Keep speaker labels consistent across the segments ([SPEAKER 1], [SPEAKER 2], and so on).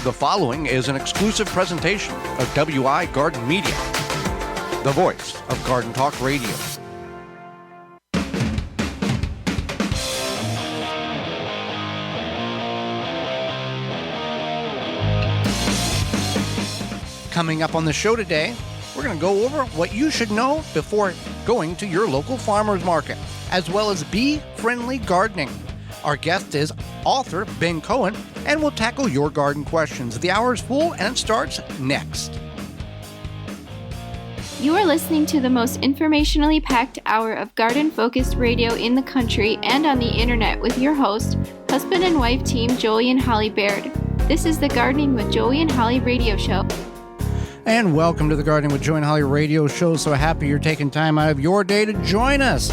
[SPEAKER 1] The following is an exclusive presentation of WI Garden Media, the voice of Garden Talk Radio. Coming up on the show today, we're going to go over what you should know before going to your local farmer's market, as well as bee-friendly gardening. Our guest is author Ben Cohen, and we'll tackle your garden questions. The hour is full, and it starts next.
[SPEAKER 2] You are listening to the most informationally packed hour of garden-focused radio in the country and on the internet with your host, husband and wife team Joey and Holly Baird. This is the Gardening with Joey and Holly radio show.
[SPEAKER 1] And welcome to the Gardening with Joey and Holly radio show. So happy you're taking time out of your day to join us.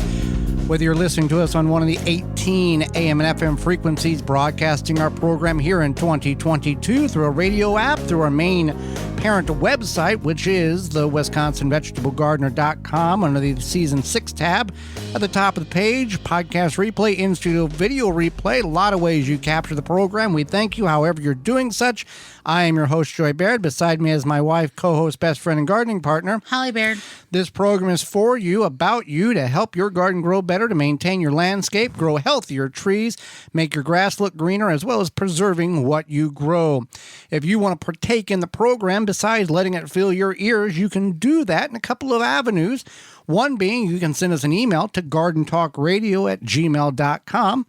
[SPEAKER 1] Whether you're listening to us on one of the 18 AM and FM frequencies broadcasting our program here in 2022 through a radio app, through our main parent website, which is the WisconsinVegetableGardener.com under the Season 6 tab. At the top of the page, podcast replay, in-studio video replay, a lot of ways you capture the program. We thank you however you're doing such. I am your host, Joy Baird. Beside me is my wife, co-host, best friend, and gardening partner,
[SPEAKER 3] Holly Baird.
[SPEAKER 1] This program is for you, about you, to help your garden grow better, to maintain your landscape, grow healthier trees, make your grass look greener, as well as preserving what you grow. If you want to partake in the program, besides letting it fill your ears, you can do that in a couple of avenues. One being, you can send us an email to gardentalkradio@gmail.com.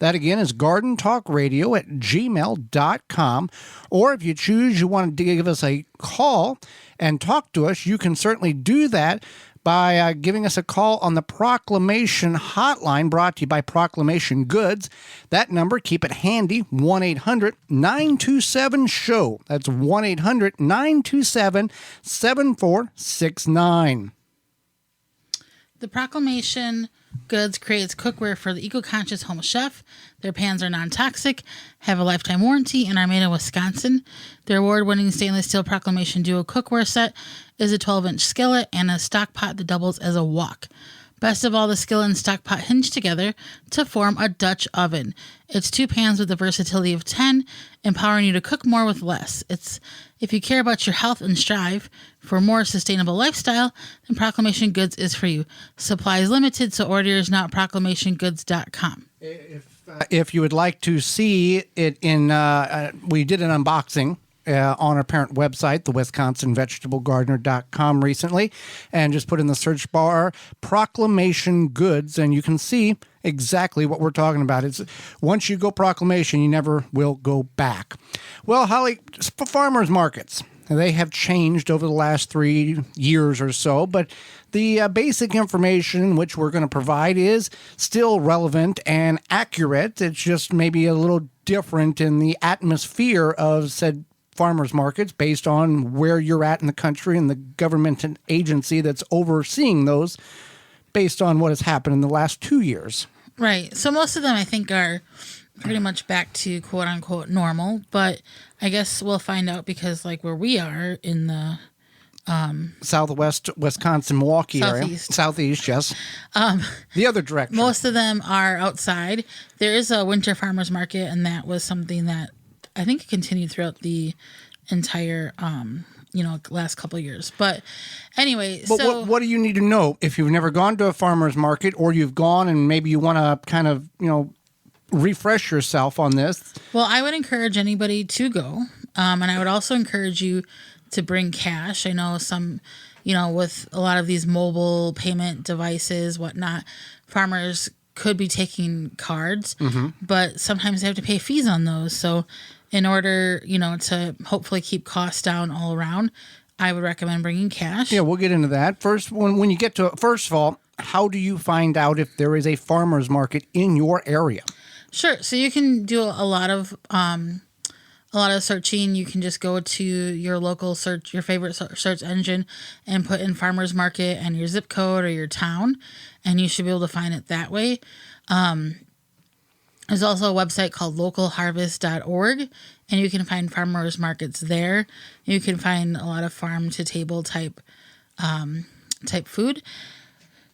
[SPEAKER 1] That again is gardentalkradio@gmail.com. Or if you choose, you want to give us a call and talk to us, you can certainly do that by giving us a call on the Proclamation Hotline, brought to you by Proclamation Goods. That number, keep it handy, 1-800-927-SHOW. That's 1-800-927-7469.
[SPEAKER 3] The Proclamation Goods creates cookware for the eco-conscious home chef. Their pans are non-toxic, have a lifetime warranty, and are made in Wisconsin. Their award-winning stainless steel Proclamation Duo cookware set is a 12-inch skillet and a stock pot that doubles as a wok. Best of all, the skillet and stock pot hinge together to form a Dutch oven. It's 2 pans with the versatility of 10, empowering you to cook more with less. If you care about your health and strive for a more sustainable lifestyle, then Proclamation Goods is for you. Supply is limited, so order yours now at proclamationgoods.com.
[SPEAKER 1] If you would like to see it in, we did an unboxing on our parent website, the WisconsinVegetableGardener.com recently, and just put in the search bar Proclamation Goods, and you can see exactly what we're talking about. It's once you go Proclamation, you never will go back. Well, Holly, farmers markets, they have changed over the last 3 years or so, but the basic information which we're going to provide is still relevant and accurate. It's just maybe a little different in the atmosphere of said farmers markets based on where you're at in the country and the government and agency that's overseeing those based on what has happened in the last 2 years.
[SPEAKER 3] Right. So most of them, I think, are pretty much back to quote-unquote normal, but I guess we'll find out because, like, where we are in the
[SPEAKER 1] Southwest Wisconsin, Milwaukee
[SPEAKER 3] Southeast.
[SPEAKER 1] area. Southeast, yes. The other direction.
[SPEAKER 3] Most of them are outside. There is a winter farmers market, and that was something that I think it continued throughout the entire, last couple of years. But anyway,
[SPEAKER 1] but what do you need to know if you've never gone to a farmer's market, or you've gone and maybe you want to kind of, refresh yourself on this?
[SPEAKER 3] Well, I would encourage anybody to go. And I would also encourage you to bring cash. I know some, with a lot of these mobile payment devices, whatnot, farmers could be taking cards, but sometimes they have to pay fees on those. So in order, to hopefully keep costs down all around, I would recommend bringing cash.
[SPEAKER 1] Yeah, we'll get into that. First, when you get to it, first of all, how do you find out if there is a farmer's market in your area?
[SPEAKER 3] Sure. So you can do a lot of searching. You can just go to your local your favorite search engine, and put in farmer's market and your zip code or your town, and you should be able to find it that way. There's also a website called localharvest.org, and you can find farmers markets there. You can find a lot of farm to table type food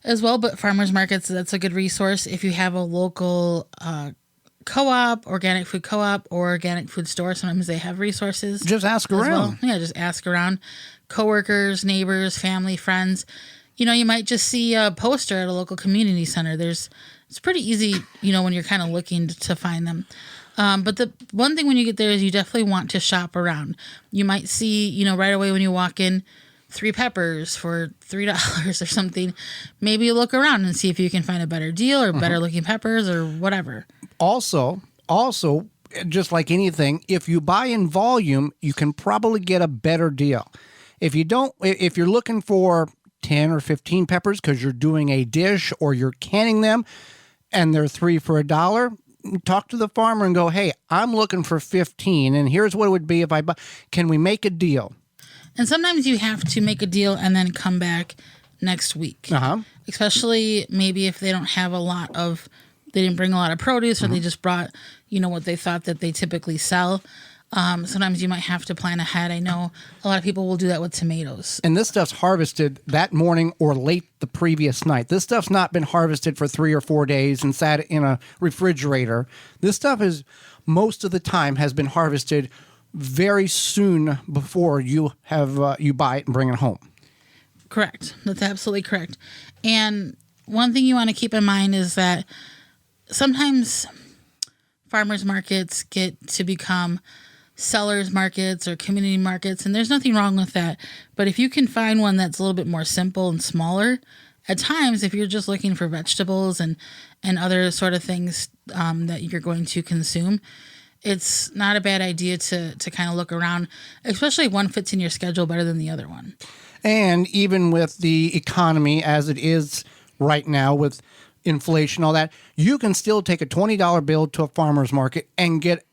[SPEAKER 3] as well, but farmers markets, that's a good resource. If you have a local co-op, organic food co-op, or organic food store. Sometimes they have resources.
[SPEAKER 1] Just ask
[SPEAKER 3] as
[SPEAKER 1] around.
[SPEAKER 3] well. Yeah, just ask around. Coworkers, neighbors, family, friends. You might just see a poster at a local community center. It's pretty easy, when you're kind of looking to find them. But the one thing when you get there is you definitely want to shop around. You might see, right away when you walk in, 3 peppers for $3 or something. Maybe you look around and see if you can find a better deal or better looking peppers or whatever.
[SPEAKER 1] Also, just like anything, if you buy in volume, you can probably get a better deal. If you're looking for 10 or 15 peppers because you're doing a dish or you're canning them and they're 3 for $1, talk to the farmer and go, hey, I'm looking for 15 and here's what it would be if I buy. Can we make a deal?
[SPEAKER 3] And sometimes you have to make a deal and then come back next week. Especially maybe if they don't have they didn't bring a lot of produce or they just brought, what they thought that they typically sell. Sometimes you might have to plan ahead. I know a lot of people will do that with tomatoes.
[SPEAKER 1] And this stuff's harvested that morning or late the previous night. This stuff's not been harvested for 3 or 4 days and sat in a refrigerator. This stuff most of the time has been harvested very soon before you buy it and bring it home.
[SPEAKER 3] Correct. That's absolutely correct. And one thing you want to keep in mind is that sometimes farmers markets get to become sellers markets or community markets, and there's nothing wrong with that. But if you can find one that's a little bit more simple and smaller, at times, if you're just looking for vegetables and other sort of things that you're going to consume, it's not a bad idea to kind of look around, especially if one fits in your schedule better than the other one.
[SPEAKER 1] And even with the economy as it is right now with inflation, all that, you can still take a $20 bill to a farmer's market and get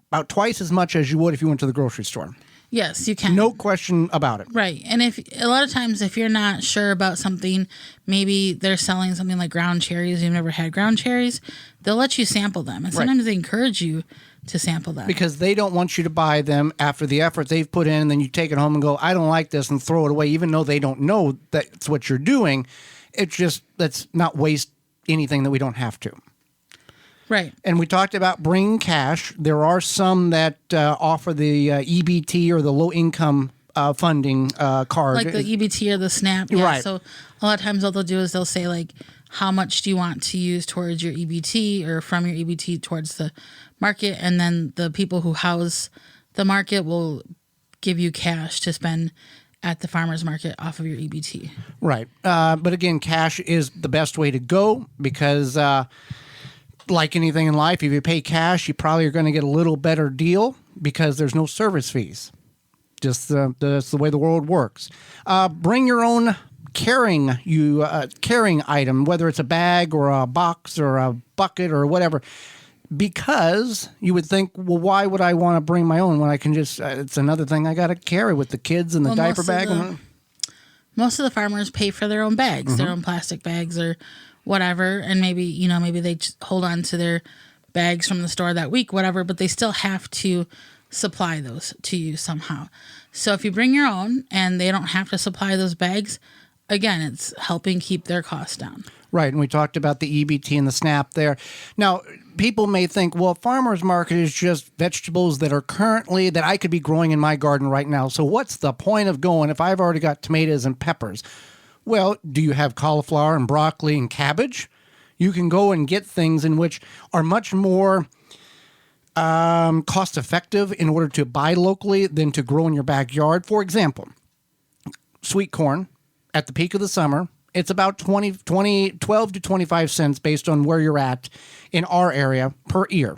[SPEAKER 1] about twice as much as you would if you went to the grocery store.
[SPEAKER 3] Yes, you can.
[SPEAKER 1] No question about it.
[SPEAKER 3] Right. And if a lot of times if you're not sure about something, maybe they're selling something like ground cherries, you've never had ground cherries, they'll let you sample them. And sometimes they encourage you to sample them.
[SPEAKER 1] Because they don't want you to buy them after the effort they've put in, and then you take it home and go, I don't like this, and throw it away, even though they don't know that's what you're doing. It's just, let's not waste anything that we don't have to.
[SPEAKER 3] Right.
[SPEAKER 1] And we talked about bringing cash. There are some that offer the EBT or the low-income funding card.
[SPEAKER 3] Like the EBT or the SNAP. Yeah.
[SPEAKER 1] Right.
[SPEAKER 3] So a lot of times what they'll do is they'll say, like, how much do you want to use towards your EBT or from your EBT towards the market? And then the people who house the market will give you cash to spend at the farmer's market off of your EBT.
[SPEAKER 1] Right. But again, cash is the best way to go because like anything in life, if you pay cash, you probably are going to get a little better deal because there's no service fees. Just that's the way the world works. Bring your own carrying item, whether it's a bag or a box or a bucket or whatever, because you would think, well, why would I want to bring my own when I can just, it's another thing I got to carry with the kids and the diaper bag.
[SPEAKER 3] Most of the farmers pay for their own bags, their own plastic bags or whatever. And maybe they just hold on to their bags from the store that week, whatever, but they still have to supply those to you somehow. So if you bring your own and they don't have to supply those bags, again, it's helping keep their costs down. Right.
[SPEAKER 1] And we talked about the EBT and the SNAP there. Now, people may think, well, farmer's market is just vegetables that I could be growing in my garden right now. So what's the point of going if I've already got tomatoes and peppers? Well, do you have cauliflower and broccoli and cabbage? You can go and get things in which are much more cost effective in order to buy locally than to grow in your backyard. For example, sweet corn at the peak of the summer, it's about 12 to 25 cents based on where you're at in our area per ear.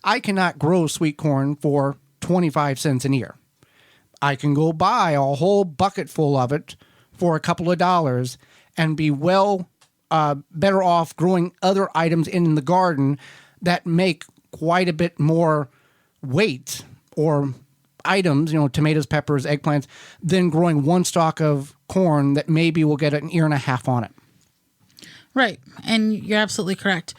[SPEAKER 1] I cannot grow sweet corn for 25 cents an ear. I can go buy a whole bucket full of it for a couple of dollars and be better off growing other items in the garden that make quite a bit more weight or items, tomatoes, peppers, eggplants, than growing one stalk of corn that maybe will get an ear and a half on it.
[SPEAKER 3] Right. And you're absolutely correct.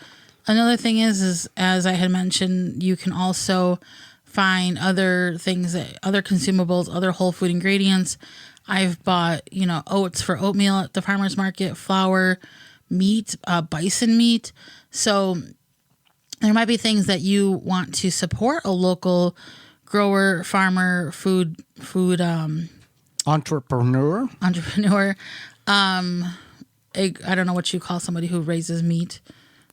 [SPEAKER 3] Another thing is as I had mentioned, you can also find other things, other consumables, other whole food ingredients. I've bought, oats for oatmeal at the farmer's market, flour, meat, bison meat. So There might be things that you want to support a local grower, farmer, food
[SPEAKER 1] entrepreneur.
[SPEAKER 3] I don't know what you call somebody who raises meat,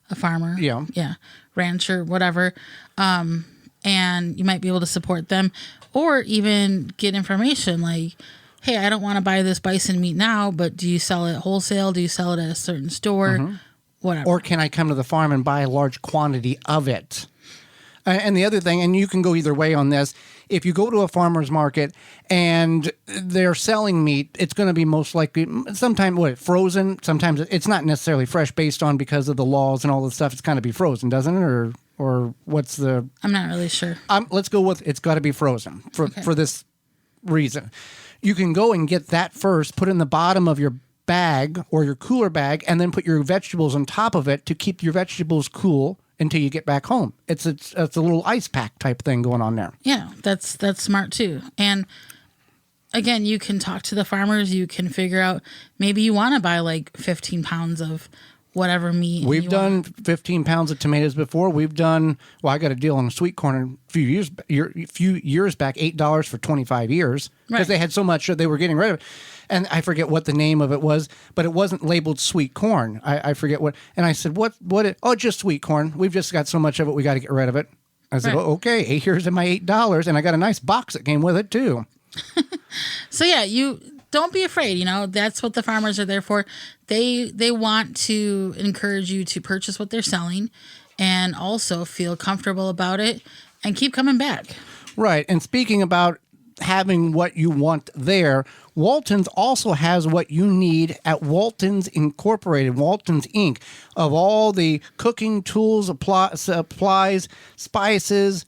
[SPEAKER 3] a farmer.
[SPEAKER 1] Yeah.
[SPEAKER 3] Rancher, whatever. And you might be able to support them, or even get information like, hey, I don't want to buy this bison meat now, but do you sell it wholesale? Do you sell it at a certain store? Whatever.
[SPEAKER 1] Or can I come to the farm and buy a large quantity of it? And the other thing, and you can go either way on this, if you go to a farmer's market and they're selling meat, it's going to be most likely sometimes frozen. Sometimes it's not necessarily fresh based on because of the laws and all this stuff. It's kind of be frozen, doesn't it? Or what's the...
[SPEAKER 3] I'm not really sure.
[SPEAKER 1] Let's go with it's got to be frozen for this reason. You can go and get that first, put it in the bottom of your bag or your cooler bag, and then put your vegetables on top of it to keep your vegetables cool until you get back home. It's a little ice pack type thing going on there.
[SPEAKER 3] Yeah, that's smart too. And again, you can talk to the farmers. You can figure out maybe you want to buy like 15 pounds of whatever meat.
[SPEAKER 1] We've done 15 pounds of tomatoes before. We've done, I got a deal on sweet corn a few years back, $8 for 25 years because they had so much that they were getting rid of it. And I forget what the name of it was, but it wasn't labeled sweet corn. I forget what. And I said, just sweet corn. We've just got so much of it, we got to get rid of it. I said, okay, here's my $8. And I got a nice box that came with it too.
[SPEAKER 3] So yeah, you don't be afraid. That's what the farmers are there for. They want to encourage you to purchase what they're selling and also feel comfortable about it and keep coming back.
[SPEAKER 1] Right. And speaking about having what you want there, Walton's also has what you need at Walton's Incorporated, Walton's Inc. Of all the cooking tools, supplies, spices,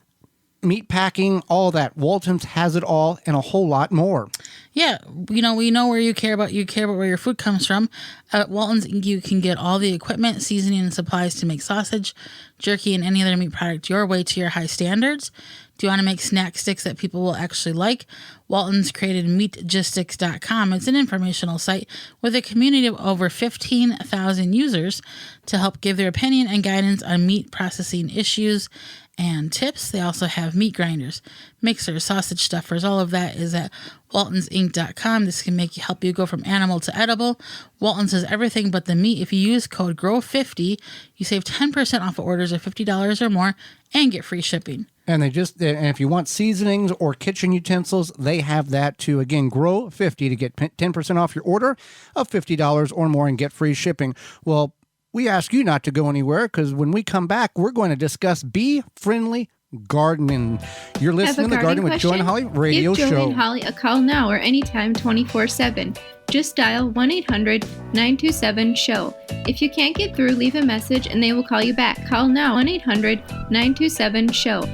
[SPEAKER 1] meat packing, all that. Walton's has it all and a whole lot more.
[SPEAKER 3] Yeah, we know where you care about where your food comes from. At Walton's Inc., you can get all the equipment, seasoning, and supplies to make sausage, jerky, and any other meat product your way to your high standards. Do you want to make snack sticks that people will actually like? Walton's created meatgistics.com. It's an informational site with a community of over 15,000 users to help give their opinion and guidance on meat processing issues and tips. They also have meat grinders, mixers, sausage stuffers. All of that is at waltonsinc.com. This can help you go from animal to edible. Walton's has everything but the meat. If you use code GROW50, you save 10% off of orders of $50 or more and get free shipping.
[SPEAKER 1] And and if you want seasonings or kitchen utensils, they have that too. Again, GROW50 to get 10% off your order of $50 or more and get free shipping. Well, we ask you not to go anywhere because when we come back, we're going to discuss bee-friendly gardening. You're listening to The Garden with Joe and Holly radio
[SPEAKER 2] Give
[SPEAKER 1] show.
[SPEAKER 2] Joe and Holly a call now or anytime 24/7. Just dial 1-800-927-SHOW. If you can't get through, leave a message and they will call you back. Call now 1-800-927-SHOW.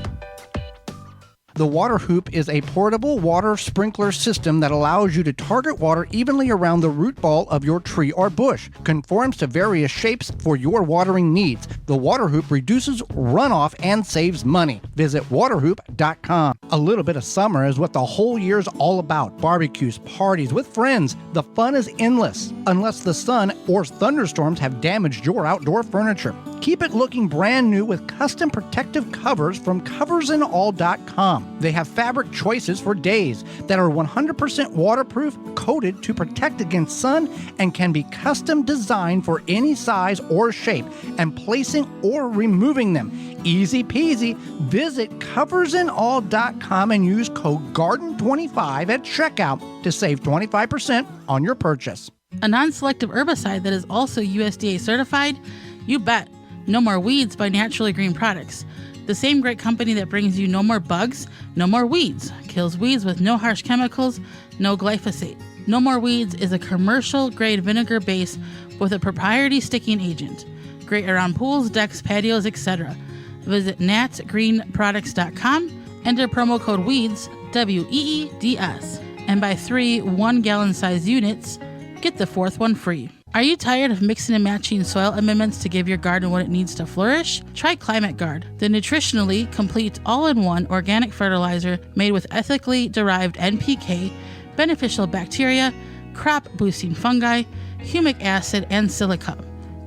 [SPEAKER 1] The Water Hoop is a portable water sprinkler system that allows you to target water evenly around the root ball of your tree or bush. Conforms to various shapes for your watering needs. The Water Hoop reduces runoff and saves money. Visit waterhoop.com. A little bit of summer is what the whole year's all about. Barbecues, parties with friends. The fun is endless, unless the sun or thunderstorms have damaged your outdoor furniture. Keep it looking brand new with custom protective covers from coversandall.com. They have fabric choices for days that are 100% waterproof, coated to protect against sun, and can be custom designed for any size or shape, and placing or removing them. Easy peasy. Visit coversandall.com and use code GARDEN25 at checkout to save 25% on your purchase.
[SPEAKER 3] A non-selective herbicide that is also USDA certified? You bet. No More Weeds by Naturally Green Products. The same great company that brings you no more bugs, no more weeds. Kills weeds with no harsh chemicals, no glyphosate. No More Weeds is a commercial-grade vinegar base with a proprietary sticking agent. Great around pools, decks, patios, etc. Visit natgreenproducts.com, enter promo code WEEDS, WEEDS, and buy 3 1-gallon size units. Get the 4th one free. Are you tired of mixing and matching soil amendments to give your garden what it needs to flourish? Try Climate Guard, the nutritionally complete all-in-one organic fertilizer made with ethically derived NPK, beneficial bacteria, crop-boosting fungi, humic acid, and silica.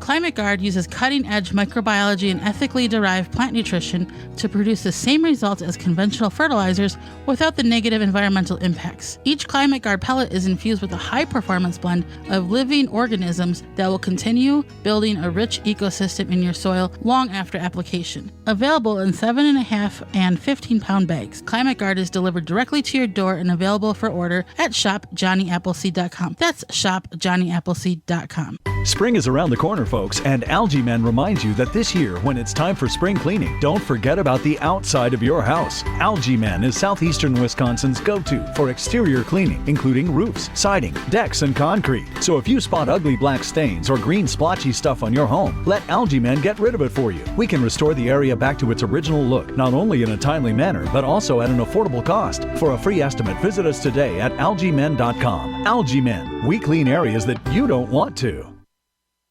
[SPEAKER 3] Climate Guard uses cutting-edge microbiology and ethically derived plant nutrition to produce the same results as conventional fertilizers without the negative environmental impacts. Each Climate Guard pellet is infused with a high-performance blend of living organisms that will continue building a rich ecosystem in your soil long after application. Available in 7.5 and 15-pound bags, Climate Guard is delivered directly to your door and available for order at shopjohnnyAppleseed.com. That's shopjohnnyAppleseed.com.
[SPEAKER 4] Spring is around the corner, folks, and Algae Men reminds you that this year, when it's time for spring cleaning, don't forget about the outside of your house. Algae Men is southeastern Wisconsin's go-to for exterior cleaning, including roofs, siding, decks, and concrete. So if you spot ugly black stains or green splotchy stuff on your home, let Algae Men get rid of it for you. We can restore the area back to its original look, not only in a timely manner, but also at an affordable cost. For a free estimate, visit us today at algaemen.com. Algae Men, we clean areas that you don't want to.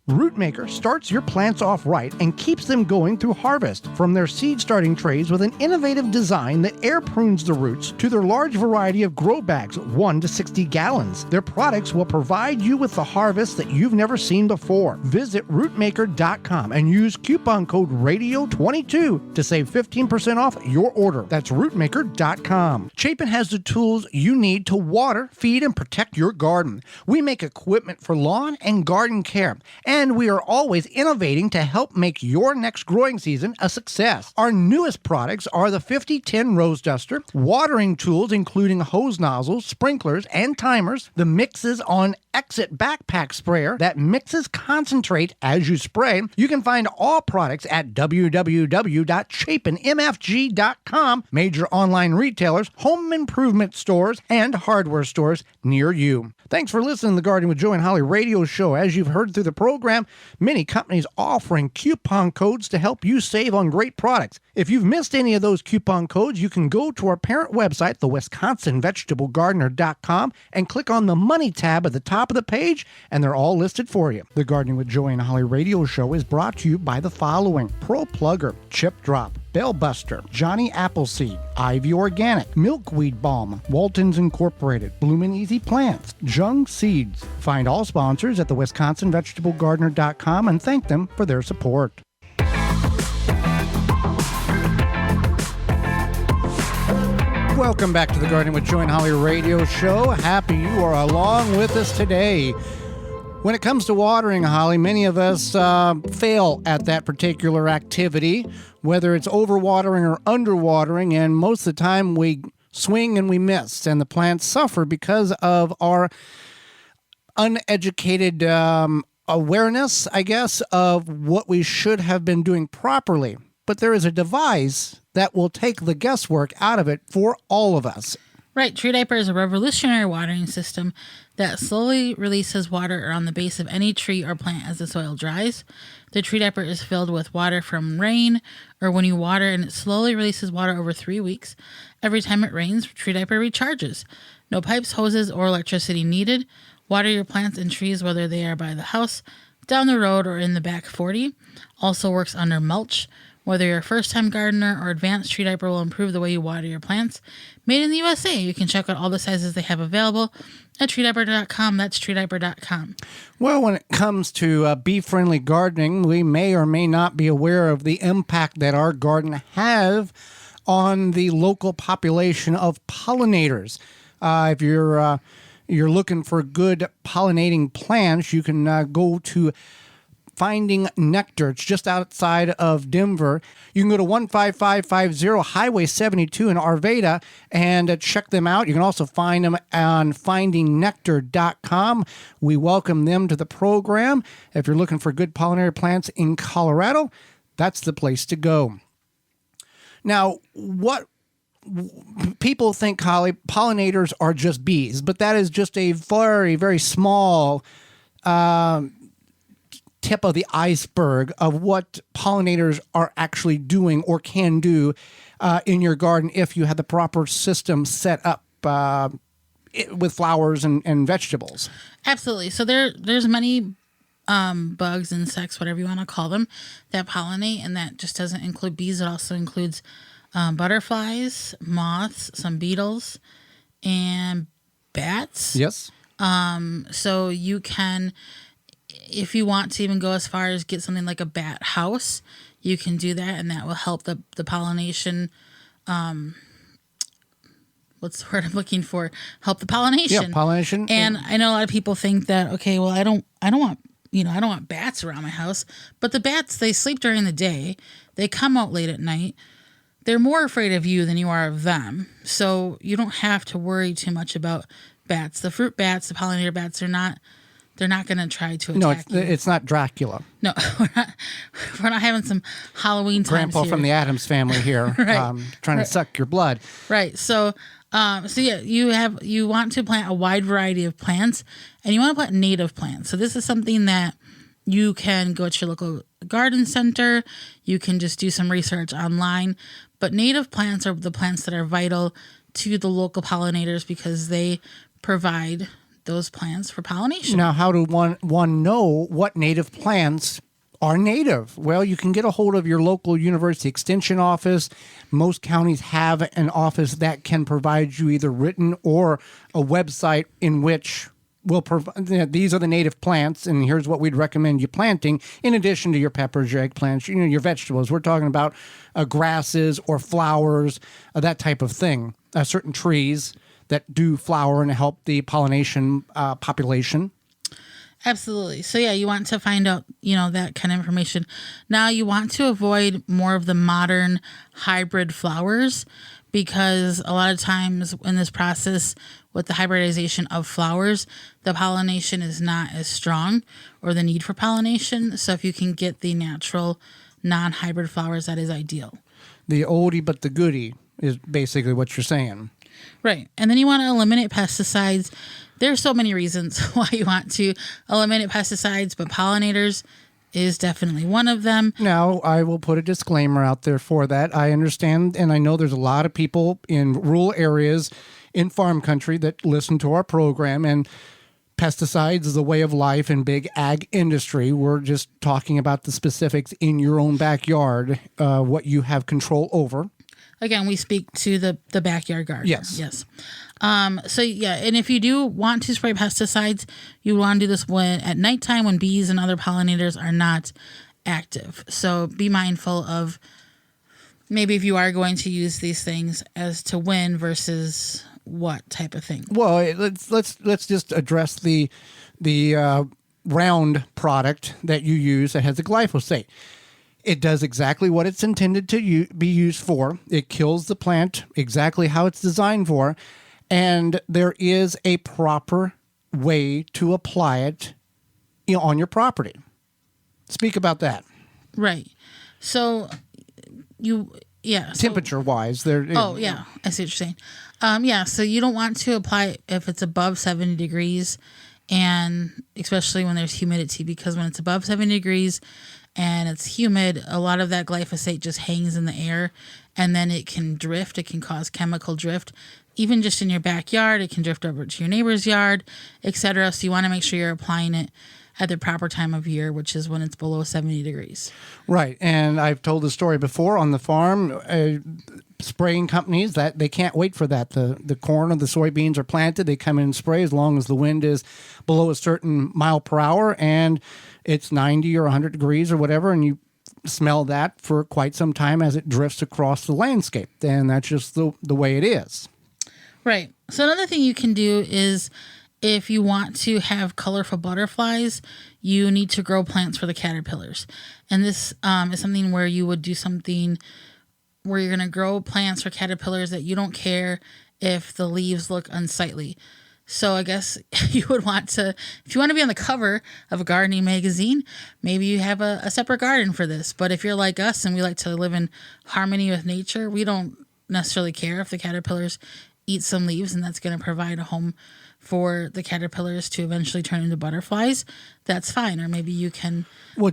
[SPEAKER 1] Rootmaker starts your plants off right and keeps them going through harvest. From their seed starting trays with an innovative design that air prunes the roots to their large variety of grow bags, 1 to 60 gallons. Their products will provide you with the harvest that you've never seen before. Visit rootmaker.com and use coupon code RADIO22 to save 15% off your order. That's rootmaker.com. Chapin has the tools you need to water, feed, and protect your garden. We make equipment for lawn and garden care, and we are always innovating to help make your next growing season a success. Our newest products are the 5010 Rose Duster, watering tools including hose nozzles, sprinklers, and timers, the Mixes on Exit Backpack Sprayer that mixes concentrate as you spray. You can find all products at www.chapinmfg.com, major online retailers, home improvement stores, and hardware stores near you. Thanks for listening to the Gardening with Joe and Holly radio show. As you've heard through the program, many companies offering coupon codes to help you save on great products. If you've missed any of those coupon codes, you can go to our parent website, the WisconsinVegetableGardener.com, and click on the Money tab at the top of the page, and they're all listed for you. The Gardening with Joe and Holly radio show is brought to you by the following: Pro Plugger, Chip Drop, Bellbuster, Johnny Appleseed, Ivy Organic, Milkweed Balm, Walton's Incorporated, Bloomin' Easy Plants, Jung Seeds. Find all sponsors at the WisconsinVegetableGardener.com and thank them for their support. Welcome back to the Gardening with Joe and Holly radio show. Happy you are along with us today. When it comes to watering, Holly, many of us fail at that particular activity, whether it's overwatering or underwatering, and most of the time we swing and we miss, and the plants suffer because of our uneducated awareness, I guess, of what we should have been doing properly. But there is a device that will take the guesswork out of it for all of us.
[SPEAKER 3] Right. Tree Diaper is a revolutionary watering system that slowly releases water around the base of any tree or plant as the soil dries. The Tree Diaper is filled with water from rain or when you water, and it slowly releases water over 3 weeks. Every time it rains, Tree Diaper recharges. No pipes, hoses, or electricity needed. Water your plants and trees whether they are by the house, down the road, or in the back 40. Also works under mulch. Whether you're a first-time gardener or advanced, Tree Diaper will improve the way you water your plants. Made in the USA. You can check out all the sizes they have available at treediaper.com. That's treediaper.com.
[SPEAKER 1] Well, when it comes to bee-friendly gardening, we may or may not be aware of the impact that our garden have on the local population of pollinators. If you're looking for good pollinating plants, you can go to Finding Nectar. It's just outside of Denver. You can go to 15550 Highway 72 in Arvada and check them out. You can also find them on findingnectar.com. We welcome them to the program. If you're looking for good pollinator plants in Colorado, that's the place to go. Now, what people think, Holly, pollinators are just bees, but that is just a very, very small tip of the iceberg of what pollinators are actually doing or can do in your garden if you have the proper system set up with flowers and vegetables.
[SPEAKER 3] Absolutely. So there's many bugs, insects, whatever you want to call them, that pollinate, and that just doesn't include bees. It also includes butterflies, moths, some beetles, and bats.
[SPEAKER 1] Yes.
[SPEAKER 3] So you can, if you want to even go as far as get something like a bat house, you can do that, and that will help the pollination. What's the word I'm looking for? Help the pollination.
[SPEAKER 1] Yeah, pollination.
[SPEAKER 3] And I know a lot of people think that, okay, well, I don't want, I don't want bats around my house. But the bats, they sleep during the day. They come out late at night. They're more afraid of you than you are of them. So you don't have to worry too much about bats. The fruit bats, the pollinator bats, they're not going to try to attack you.
[SPEAKER 1] It's not Dracula.
[SPEAKER 3] No, we're not having some Halloween times
[SPEAKER 1] Grandpa
[SPEAKER 3] here.
[SPEAKER 1] from the Addams family here,
[SPEAKER 3] Right.
[SPEAKER 1] trying to suck your blood.
[SPEAKER 3] Right. So yeah, you want to plant a wide variety of plants, and you want to plant native plants. So this is something that you can go to your local garden center. You can just do some research online. But native plants are the plants that are vital to the local pollinators because they provide those plants for pollination.
[SPEAKER 1] Now, how do one know what native plants are native? Well, you can get a hold of your local university extension office. Most counties have an office that can provide you either written or a website in which will provide, these are the native plants, and here's what we'd recommend you planting, in addition to your peppers, your eggplants, your vegetables. We're talking about grasses or flowers, that type of thing, certain trees that do flower and help the pollination population.
[SPEAKER 3] Absolutely. So yeah, you want to find out, that kind of information. Now you want to avoid more of the modern hybrid flowers because a lot of times in this process with the hybridization of flowers, the pollination is not as strong or the need for pollination. So if you can get the natural non-hybrid flowers, that is ideal.
[SPEAKER 1] The oldie but the goodie is basically what you're saying.
[SPEAKER 3] Right. And then you want to eliminate pesticides. There's so many reasons why you want to eliminate pesticides, but pollinators is definitely one of them.
[SPEAKER 1] Now, I will put a disclaimer out there for that. I understand, and I know there's a lot of people in rural areas in farm country that listen to our program, and pesticides is a way of life in big ag industry. We're just talking about the specifics in your own backyard, what you have control over.
[SPEAKER 3] Again, we speak to the backyard gardener.
[SPEAKER 1] Yes.
[SPEAKER 3] Yes. So yeah, and if you do want to spray pesticides, you want to do this at nighttime when bees and other pollinators are not active. So be mindful of maybe if you are going to use these things as to when versus what type of thing.
[SPEAKER 1] Well, let's just address the round product that you use that has the glyphosate. It does exactly what it's intended to be used for. It kills the plant exactly how it's designed for. And there is a proper way to apply it on your property. Speak about that.
[SPEAKER 3] Right. So
[SPEAKER 1] temperature-wise.
[SPEAKER 3] Oh, yeah. I see what you're saying. So you don't want to apply it if it's above 70 degrees, and especially when there's humidity, because when it's above 70 degrees and it's humid, a lot of that glyphosate just hangs in the air, and then it can drift. It can cause chemical drift. Even just in your backyard, it can drift over to your neighbor's yard, etc. So you want to make sure you're applying it at the proper time of year, which is when it's below 70 degrees.
[SPEAKER 1] Right. And I've told the story before on the farm, spraying companies, that they can't wait for that. The corn or the soybeans are planted. They come in and spray as long as the wind is below a certain mile per hour and it's 90 or 100 degrees or whatever, and you smell that for quite some time as it drifts across the landscape. And that's just the way it is.
[SPEAKER 3] Right. So another thing you can do is if you want to have colorful butterflies, you need to grow plants for the caterpillars. And this is something where you would do something where you're going to grow plants for caterpillars that you don't care if the leaves look unsightly. So I guess you would want to, if you want to be on the cover of a gardening magazine, maybe you have a separate garden for this. But if you're like us and we like to live in harmony with nature, we don't necessarily care if the caterpillars eat some leaves, and that's going to provide a home for the caterpillars to eventually turn into butterflies. That's fine. Or maybe you can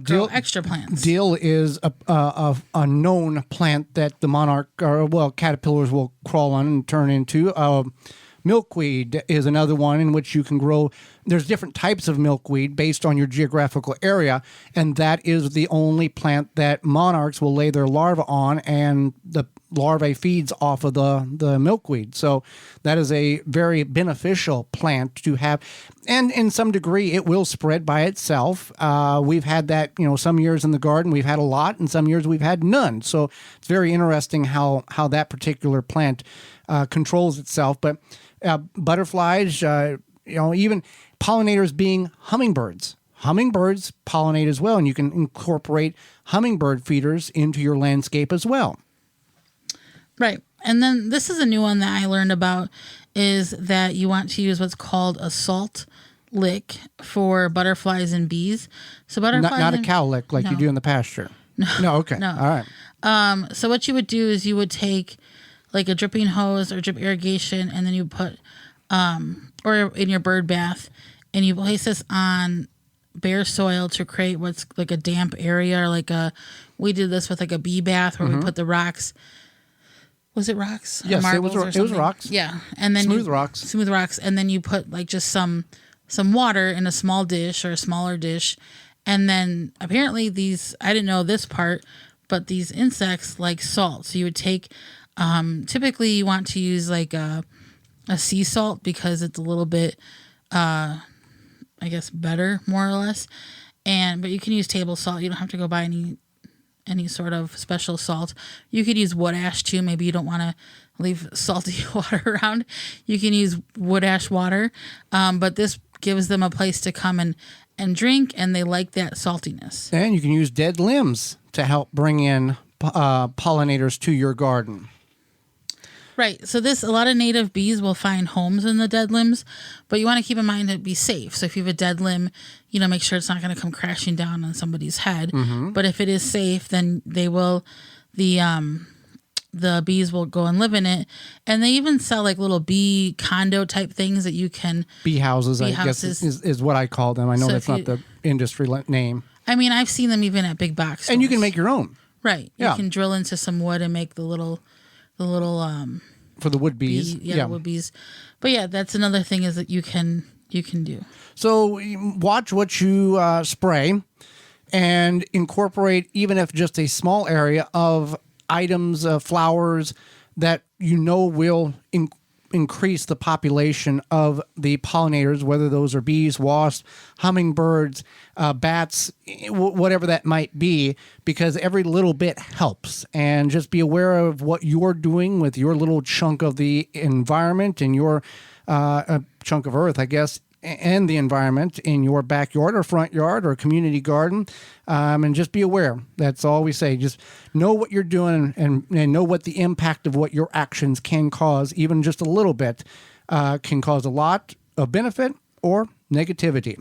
[SPEAKER 3] grow extra plants.
[SPEAKER 1] Dill is a known plant that the caterpillars will crawl on and turn into. Milkweed is another one in which you can grow. There's different types of milkweed based on your geographical area, and that is the only plant that monarchs will lay their larvae on, and the larvae feeds off of the milkweed. So that is a very beneficial plant to have. And in some degree, it will spread by itself. We've had that, some years in the garden, we've had a lot, and some years we've had none. So it's very interesting how that particular plant controls itself. But butterflies, even pollinators being hummingbirds. Hummingbirds pollinate as well, and you can incorporate hummingbird feeders into your landscape as well.
[SPEAKER 3] Right. And then this is a new one that I learned about, is that you want to use what's called a salt lick for butterflies and bees. So butterflies
[SPEAKER 1] not a cow lick like
[SPEAKER 3] No.
[SPEAKER 1] you do in the pasture. No, okay.
[SPEAKER 3] No.
[SPEAKER 1] All right.
[SPEAKER 3] So what you would do is you would take like a dripping hose or drip irrigation, and then you put, or in your bird bath, and you place this on bare soil to create what's like a damp area, or we did this with like a bee bath where we put the rocks. Was it rocks?
[SPEAKER 1] Yes,
[SPEAKER 3] or
[SPEAKER 1] it was rocks.
[SPEAKER 3] Yeah, and then
[SPEAKER 1] Smooth rocks.
[SPEAKER 3] Smooth rocks, and then you put like just some water in a small dish or a smaller dish, and then apparently these, I didn't know this part, but these insects like salt. So you would take, typically you want to use like a sea salt because it's a little bit, I guess, better more or less, but you can use table salt. You don't have to go buy any sort of special salt. You could use wood ash too. Maybe you don't want to leave salty water around. You can use wood ash water, but this gives them a place to come and drink, and they like that saltiness.
[SPEAKER 1] And you can use dead limbs to help bring in pollinators to your garden.
[SPEAKER 3] Right. So a lot of native bees will find homes in the dead limbs, but you want to keep in mind to be safe. So if you have a dead limb, make sure it's not going to come crashing down on somebody's head. Mm-hmm. But if it is safe, then the bees will go and live in it. And they even sell like little bee condo type things that you can.
[SPEAKER 1] Bee houses, I guess is what I call them. I know that's not the industry name.
[SPEAKER 3] I mean, I've seen them even at big box stores.
[SPEAKER 1] And you can make your own.
[SPEAKER 3] Right.
[SPEAKER 1] Yeah.
[SPEAKER 3] You can drill into some wood and make the little
[SPEAKER 1] for the wood bees.
[SPEAKER 3] The wood bees. But yeah, that's another thing is that you can do.
[SPEAKER 1] So watch what you spray and incorporate, even if just a small area of items, flowers that will increase the population of the pollinators, whether those are bees, wasps, hummingbirds, bats, whatever that might be, because every little bit helps. And just be aware of what you're doing with your little chunk of the environment and your chunk of earth, I guess, and the environment in your backyard or front yard or community garden, and just be aware. That's all we say. Just know what you're doing and know what the impact of what your actions can cause. Even just a little bit can cause a lot of benefit or negativity.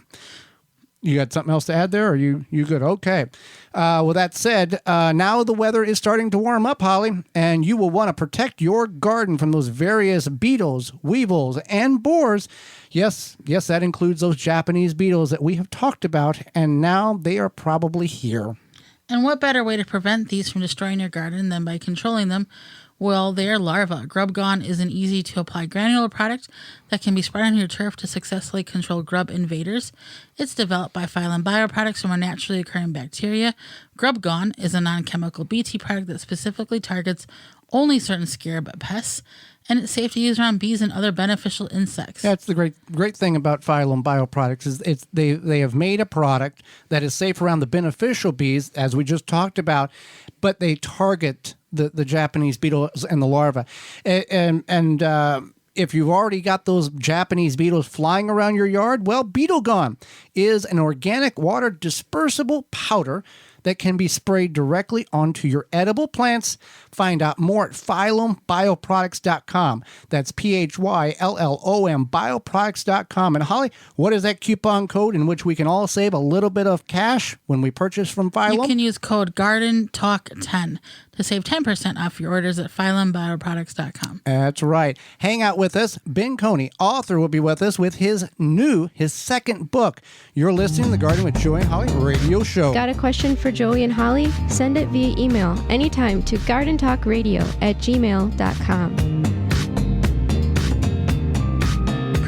[SPEAKER 1] You got something else to add there? Or are you good? Okay. With that said, now the weather is starting to warm up, Holly, and you will want to protect your garden from those various beetles, weevils, and borers. Yes, that includes those Japanese beetles that we have talked about, and now they are probably here.
[SPEAKER 3] And what better way to prevent these from destroying your garden than by controlling them? Well, they are larvae. Grub Gone is an easy-to-apply granular product that can be spread on your turf to successfully control grub invaders. It's developed by Phylum Bioproducts from a naturally occurring bacteria. Grub Gone is a non-chemical BT product that specifically targets only certain scarab pests, and it's safe to use around bees and other beneficial insects.
[SPEAKER 1] That's the great thing about Phylum Bioproducts is they have made a product that is safe around the beneficial bees, as we just talked about, but they target the Japanese beetles and the larvae. And if you've already got those Japanese beetles flying around your yard, well, Beetle Gone is an organic water dispersible powder that can be sprayed directly onto your edible plants. Find out more at PhylumBioproducts.com. That's PHYLLOM Bioproducts.com. And Holly, what is that coupon code in which we can all save a little bit of cash when we purchase from Phylum?
[SPEAKER 3] You can use code GardenTalk10 to save 10% off your orders at PhylumBioproducts.com.
[SPEAKER 1] That's right. Hang out with us. Ben Coney, author, will be with us with his second book. You're listening to the Garden with Joey and Holly radio show.
[SPEAKER 2] Got a question for Joey and Holly? Send it via email anytime to gardentalkradio@gmail.com.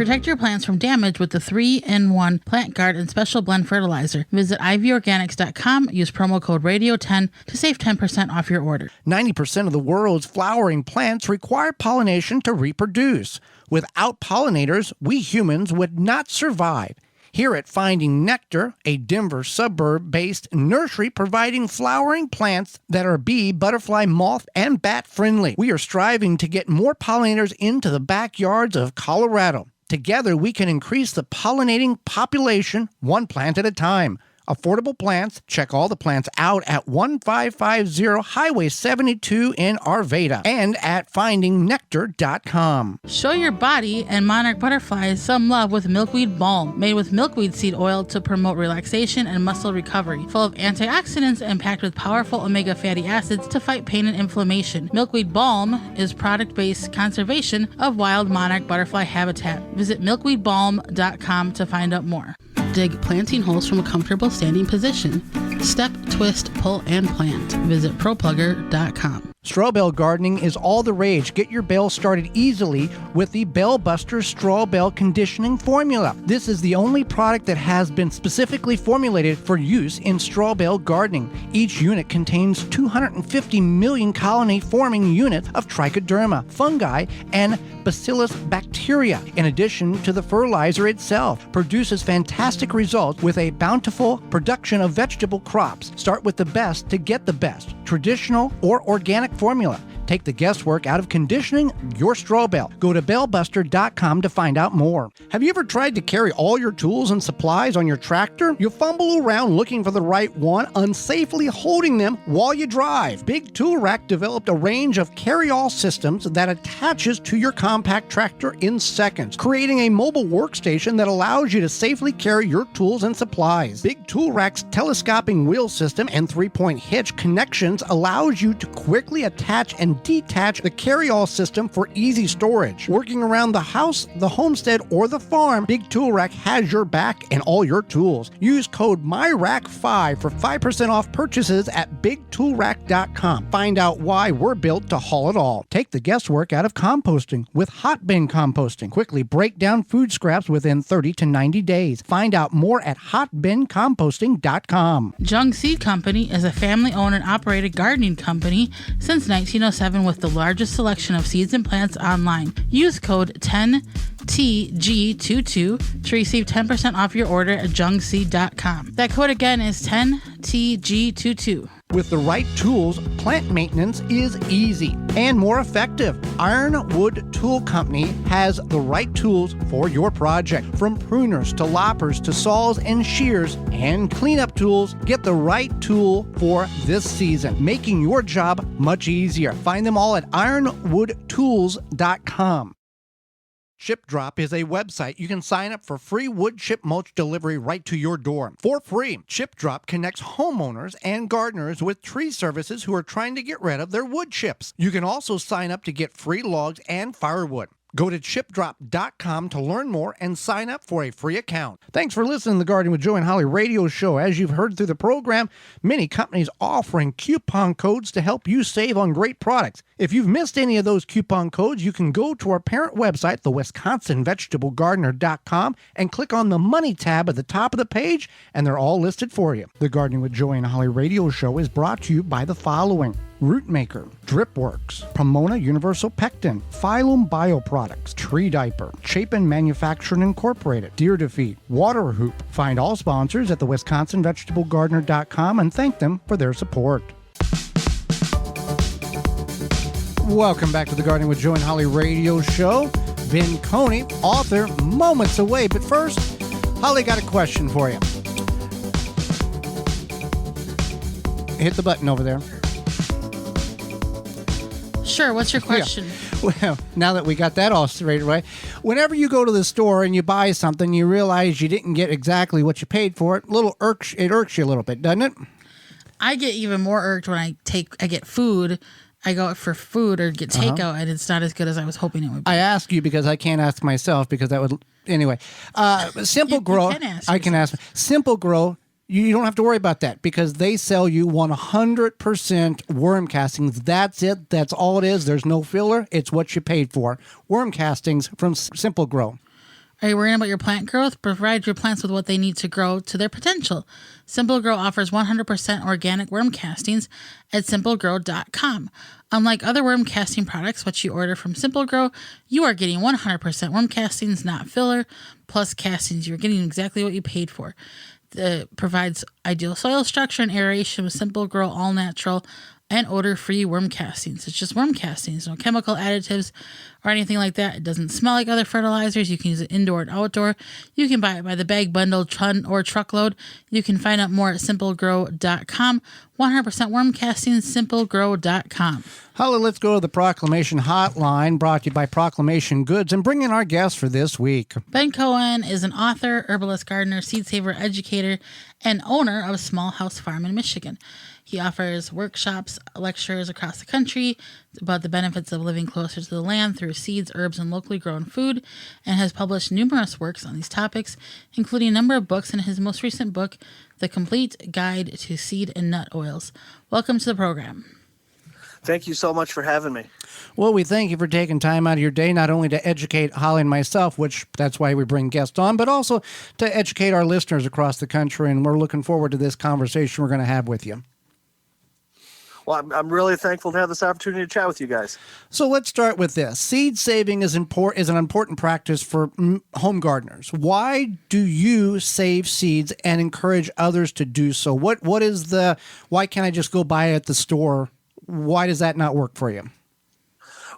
[SPEAKER 3] Protect your plants from damage with the 3-in-1 Plant Guard and Special Blend Fertilizer. Visit ivorganics.com. Use promo code RADIO10 to save 10% off your order.
[SPEAKER 1] 90% of the world's flowering plants require pollination to reproduce. Without pollinators, we humans would not survive. Here at Finding Nectar, a Denver suburb-based nursery providing flowering plants that are bee, butterfly, moth, and bat friendly, we are striving to get more pollinators into the backyards of Colorado. Together, we can increase the pollinating population one plant at a time. Affordable plants. Check all the plants out at 1550 Highway 72 in Arvada and at findingnectar.com.
[SPEAKER 3] Show your body and monarch butterflies some love with Milkweed Balm, made with milkweed seed oil to promote relaxation and muscle recovery, full of antioxidants and packed with powerful omega fatty acids to fight pain and inflammation. Milkweed Balm is product-based conservation of wild monarch butterfly habitat. Visit milkweedbalm.com to find out more. Dig planting holes from a comfortable standing position. Step, twist, pull, and plant. Visit ProPlugger.com.
[SPEAKER 1] Straw bale gardening is all the rage. Get your bale started easily with the Bale Buster Straw Bale Conditioning Formula. This is the only product that has been specifically formulated for use in straw bale gardening. Each unit contains 250 million colony-forming units of trichoderma, fungi, and bacillus bacteria. In addition to the fertilizer itself, produces fantastic results with a bountiful production of vegetable crops. Start with the best to get the best. Traditional or organic formula. Take the guesswork out of conditioning your straw bale. Go to balebuster.com to find out more. Have you ever tried to carry all your tools and supplies on your tractor? You fumble around looking for the right one, unsafely holding them while you drive. Big Tool Rack developed a range of carry-all systems that attaches to your compact tractor in seconds, creating a mobile workstation that allows you to safely carry your tools and supplies. Big Tool Rack's telescoping wheel system and 3-point hitch connections allows you to quickly attach and detach the carry-all system for easy storage. Working around the house, the homestead, or the farm, Big Tool Rack has your back and all your tools. Use code MYRACK5 for 5% off purchases at BigToolRack.com. Find out why we're built to haul it all. Take the guesswork out of composting with hot bin composting. Quickly break down food scraps within 30 to 90 days. Find out more at hotbincomposting.com.
[SPEAKER 3] Jung Seed Company is a family-owned and operated gardening company since 1907 with the largest selection of seeds and plants online. Use code 10TG22 to receive 10% off your order at jungseed.com. That code again is 10TG22.
[SPEAKER 1] With the right tools, plant maintenance is easy and more effective. Ironwood Tool Company has the right tools for your project. From pruners to loppers to saws and shears and cleanup tools, get the right tool for this season, making your job much easier. Find them all at ironwoodtools.com. ShipDrop is a website you can sign up for free wood chip mulch delivery right to your door for free. ShipDrop connects homeowners and gardeners with tree services who are trying to get rid of their wood chips. You can also sign up to get free logs and firewood. Go to chipdrop.com to learn more and sign up for a free account. Thanks for listening to the Gardening with Joe and Holly radio show. As you've heard through the program, many companies offering coupon codes to help you save on great products. If you've missed any of those coupon codes, you can go to our parent website, the WisconsinVegetableGardener.com, and click on the Money tab at the top of the page, and they're all listed for you. The Gardening with Joe and Holly radio show is brought to you by the following: Rootmaker, Dripworks, Pomona Universal Pectin, Phylum Bioproducts, Tree Diaper, Chapin Manufacturing Incorporated, Deer Defeat, Water Hoop. Find all sponsors at the WisconsinVegetableGardener.com and thank them for their support. Welcome back to the Gardening with Joe and Holly radio show. Vin Coney, author, moments away. But first, Holly got a question for you. Hit the button over there.
[SPEAKER 3] Sure, what's your question?
[SPEAKER 1] Yeah. Well, now that we got that all straight away, whenever you go to the store and you buy something, you realize you didn't get exactly what you paid for it. It irks you a little bit, doesn't it?
[SPEAKER 3] I get even more irked when I get food. I go for food or get takeout, and it's not as good as I was hoping it would be.
[SPEAKER 1] I ask you because I can't ask myself because that would anyway. Simple Grow. I can ask. Simple Grow. You don't have to worry about that because they sell you 100% worm castings. That's it. That's all it is. There's no filler. It's what you paid for. Worm castings from Simple Grow.
[SPEAKER 3] Are you worrying about your plant growth? Provide your plants with what they need to grow to their potential. Simple Grow offers 100% organic worm castings at simplegrow.com. Unlike other worm casting products, which you order from Simple Grow, you are getting 100% worm castings, not filler, plus castings. You're getting exactly what you paid for. It provides ideal soil structure and aeration with Simple Grow all natural and odor-free worm castings. It's just worm castings, no chemical additives or anything like that. It doesn't smell like other fertilizers. You can use it indoor and outdoor. You can buy it by the bag, bundle, ton, or truckload. You can find out more at simplegrow.com. 100% worm castings, simplegrow.com.
[SPEAKER 1] Holly, let's go to the Proclamation Hotline, brought to you by Proclamation Goods, and bring in our guest for this week.
[SPEAKER 3] Ben Cohen is an author, herbalist, gardener, seed saver, educator, and owner of a small house farm in Michigan. He offers workshops, lectures across the country about the benefits of living closer to the land through seeds, herbs, and locally grown food, and has published numerous works on these topics, including a number of books in his most recent book, The Complete Guide to Seed and Nut Oils. Welcome to the program.
[SPEAKER 5] Thank you so much for having me.
[SPEAKER 1] Well, we thank you for taking time out of your day, not only to educate Holly and myself, which that's why we bring guests on, but also to educate our listeners across the country, and we're looking forward to this conversation we're going to have with you.
[SPEAKER 5] Well, I'm really thankful to have this opportunity to chat with you guys.
[SPEAKER 1] So let's start with this. Seed saving is an important practice for home gardeners. Why do you save seeds and encourage others to do so? Why can't I just go buy it at the store? Why does that not work for you?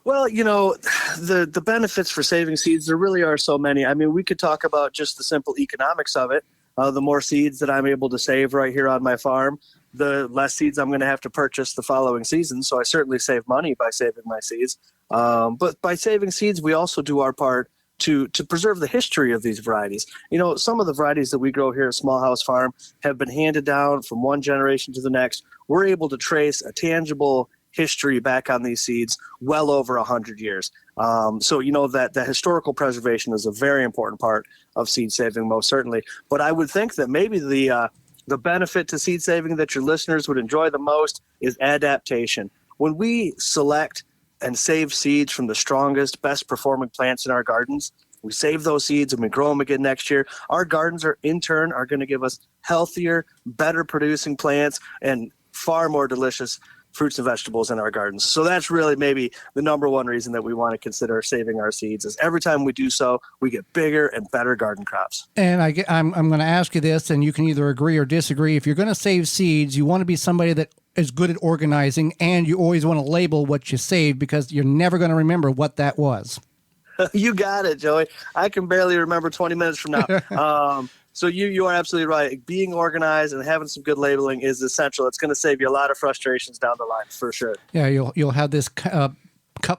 [SPEAKER 5] Well, the benefits for saving seeds, there really are so many. I mean, we could talk about just the simple economics of it. The more seeds that I'm able to save right here on my farm, the less seeds I'm going to have to purchase the following season. So I certainly save money by saving my seeds. But by saving seeds, we also do our part to preserve the history of these varieties. Some of the varieties that we grow here at Small House Farm have been handed down from one generation to the next. We're able to trace a tangible history back on these seeds well over 100 years. So that historical preservation is a very important part of seed saving, most certainly. But I would think that maybe the benefit to seed saving that your listeners would enjoy the most is adaptation. When we select and save seeds from the strongest, best performing plants in our gardens, we save those seeds and we grow them again next year. Our gardens are going to give us healthier, better producing plants and far more delicious fruits and vegetables in our gardens. So that's really maybe the number one reason that we want to consider saving our seeds is every time we do so, we get bigger and better garden crops.
[SPEAKER 1] And I'm going to ask you this, and you can either agree or disagree. If you're going to save seeds, you want to be somebody that is good at organizing, and you always want to label what you saved because you're never going to remember what that was.
[SPEAKER 5] You got it, Joey. I can barely remember 20 minutes from now. So you are absolutely right. Being organized and having some good labeling is essential. It's going to save you a lot of frustrations down the line, for sure.
[SPEAKER 1] Yeah, you'll have this cup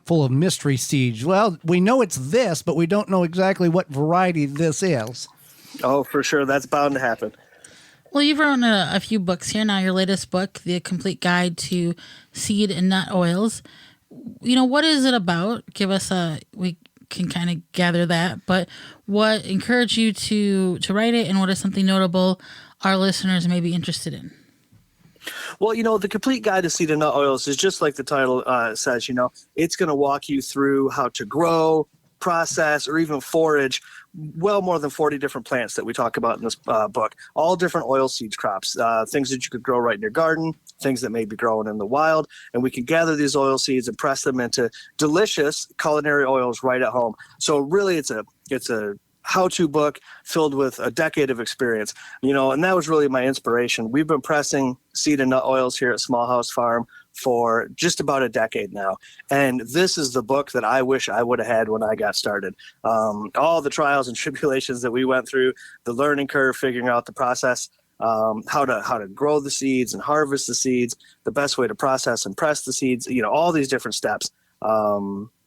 [SPEAKER 1] full of mystery seeds. Well, we know it's this, but we don't know exactly what variety this is.
[SPEAKER 5] Oh, for sure. That's bound to happen.
[SPEAKER 3] Well, you've written a few books here now. Your latest book, The Complete Guide to Seed and Nut Oils. What is it about? Give us we can kind of gather that, but what encouraged you to write it, and what is something notable our listeners may be interested in?
[SPEAKER 5] Well, the Complete Guide to Seed and Nut Oils is just like the title says, it's going to walk you through how to grow, process, or even forage well more than 40 different plants that we talk about in this book, all different oil seeds crops, things that you could grow right in your garden, things that may be growing in the wild, and we can gather these oil seeds and press them into delicious culinary oils right at home. So really it's a how-to book filled with a decade of experience, and that was really my inspiration. We've been pressing seed and nut oils here at Small House Farm for just about a decade now. And this is the book that I wish I would have had when I got started. All the trials and tribulations that we went through, the learning curve, figuring out the process, how to grow the seeds and harvest the seeds, the best way to process and press the seeds, all these different steps.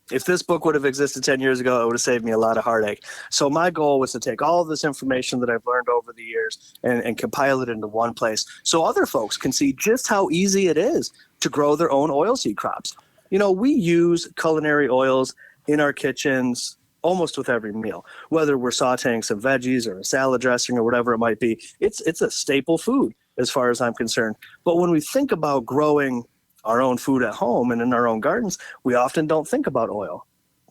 [SPEAKER 5] If this book would have existed 10 years ago, it would have saved me a lot of heartache. So my goal was to take all of this information that I've learned over the years and compile it into one place so other folks can see just how easy it is to grow their own oilseed crops. We use culinary oils in our kitchens almost with every meal, whether we're sauteing some veggies or a salad dressing or whatever it might be. It's a staple food as far as I'm concerned. But when we think about growing our own food at home and in our own gardens, we often don't think about oil.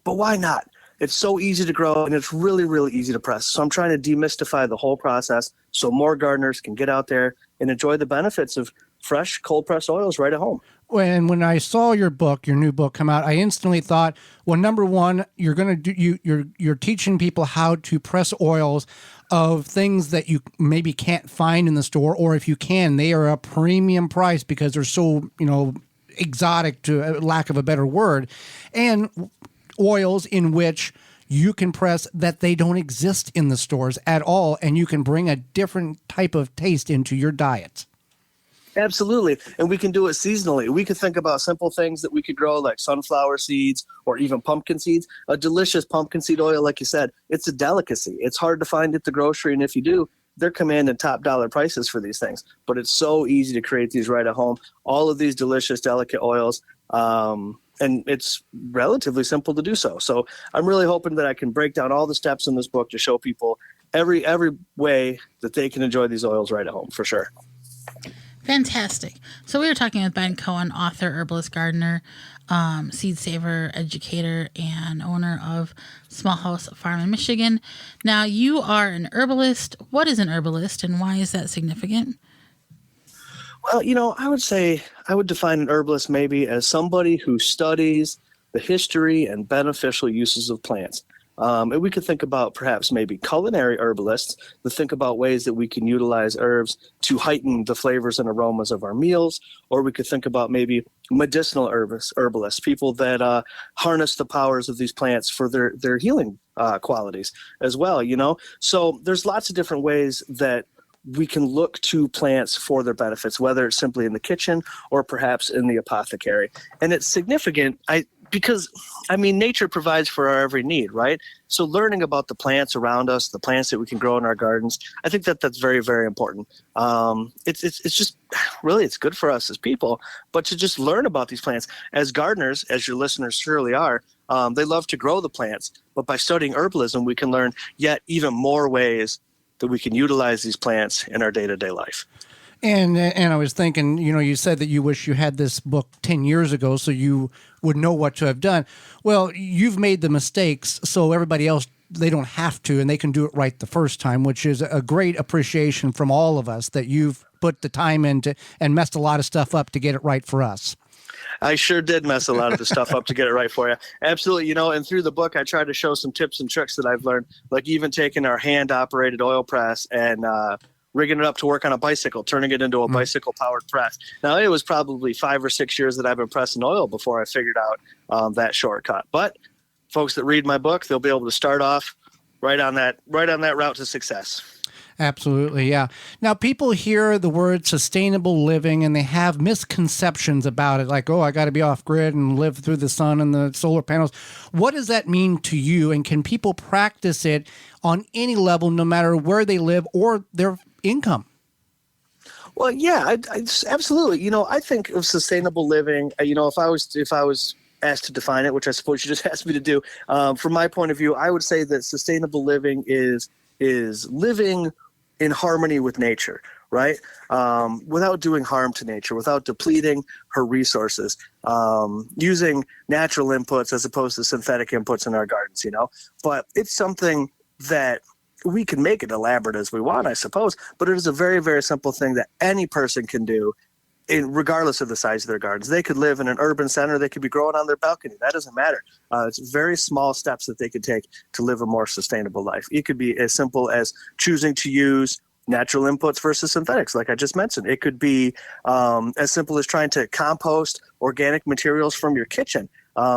[SPEAKER 5] But why not? It's so easy to grow, and it's really, really easy to press. So I'm trying to demystify the whole process so more gardeners can get out there and enjoy the benefits of fresh cold pressed oils right at home.
[SPEAKER 1] When I saw your new book come out, I instantly thought, well, number one, you're teaching people how to press oils of things that you maybe can't find in the store, or if you can, they are a premium price because they're so, exotic, to lack of a better word, and oils in which you can press that they don't exist in the stores at all, and you can bring a different type of taste into your diet.
[SPEAKER 5] Absolutely. And we can do it seasonally. We could think about simple things that we could grow, like sunflower seeds or even pumpkin seeds. A delicious pumpkin seed oil, like you said, it's a delicacy. It's hard to find at the grocery. And if you do, they're commanding top dollar prices for these things. But it's so easy to create these right at home. All of these delicious, delicate oils. And it's relatively simple to do so. So I'm really hoping that I can break down all the steps in this book to show people every way that they can enjoy these oils right at home, for sure.
[SPEAKER 3] Fantastic. So we were talking with Ben Cohen, author, herbalist, gardener, seed saver, educator, and owner of Small House Farm in Michigan. Now, you are an herbalist. What is an herbalist, and why is that significant?
[SPEAKER 5] Well, I would say I would define an herbalist maybe as somebody who studies the history and beneficial uses of plants. And we could think about perhaps maybe culinary herbalists that think about ways that we can utilize herbs to heighten the flavors and aromas of our meals. Or we could think about maybe medicinal herbalists, people that harness the powers of these plants for their healing qualities as well, So there's lots of different ways that we can look to plants for their benefits, whether it's simply in the kitchen or perhaps in the apothecary. And it's significant because nature provides for our every need, right? So learning about the plants around us, the plants that we can grow in our gardens, I think that's very, very important. It's just really, it's good for us as people, but to just learn about these plants as gardeners, as your listeners surely are, they love to grow the plants, but by studying herbalism, we can learn yet even more ways that we can utilize these plants in our day-to-day life.
[SPEAKER 1] And I was thinking, you said that you wish you had this book 10 years ago so you would know what to have done. Well, you've made the mistakes, so everybody else, they don't have to, and they can do it right the first time, which is a great appreciation from all of us that you've put the time into and messed a lot of stuff up to get it right for us.
[SPEAKER 5] I sure did mess a lot of the stuff up to get it right for you. Absolutely. And through the book, I try to show some tips and tricks that I've learned, like even taking our hand-operated oil press and rigging it up to work on a bicycle, turning it into a bicycle-powered press. Now, it was probably 5 or 6 years that I've been pressing oil before I figured out that shortcut. But folks that read my book, they'll be able to start off right on that route to success.
[SPEAKER 1] Absolutely, yeah. Now, people hear the word sustainable living and they have misconceptions about it, like, oh, I got to be off grid and live through the sun and the solar panels. What does that mean to you? And can people practice it on any level, no matter where they live or their income?
[SPEAKER 5] Well, yeah, I absolutely. I think of sustainable living, if I was asked to define it, which I suppose you just asked me to do, from my point of view, I would say that sustainable living is living in harmony with nature, right? Without doing harm to nature, without depleting her resources, using natural inputs as opposed to synthetic inputs in our gardens, But it's something that we can make it elaborate as we want, I suppose, but it is a very, very simple thing that any person can do regardless of the size of their gardens. They could live in an urban center. They could be growing on their balcony. That doesn't matter. It's very small steps that they could take to live a more sustainable life. It could be as simple as choosing to use natural inputs versus synthetics, like I just mentioned. It could be as simple as trying to compost organic materials from your kitchen.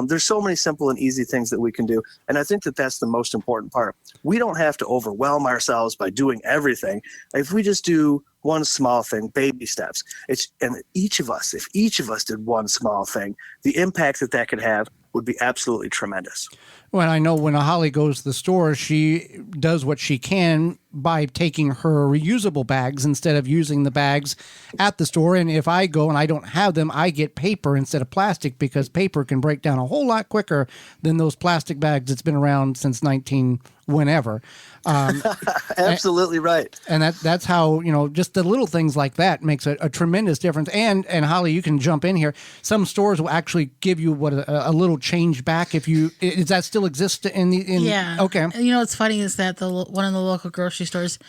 [SPEAKER 5] There's so many simple and easy things that we can do. And I think that that's the most important part. We don't have to overwhelm ourselves by doing everything. If we just do one small thing, baby steps, if each of us did one small thing, the impact that could have would be absolutely tremendous.
[SPEAKER 1] Well, I know when Holly goes to the store, she does what she can by taking her reusable bags instead of using the bags at the store. And if I go and I don't have them, I get paper instead of plastic because paper can break down a whole lot quicker than those plastic bags that's been around since 19 whenever.
[SPEAKER 5] Absolutely right.
[SPEAKER 1] And that's how, just the little things like that makes a tremendous difference. And Holly, you can jump in here. Some stores will actually give you a little change back if you, does that still exist
[SPEAKER 3] Yeah.
[SPEAKER 1] Okay.
[SPEAKER 3] What's funny is that one of the local grocery stores,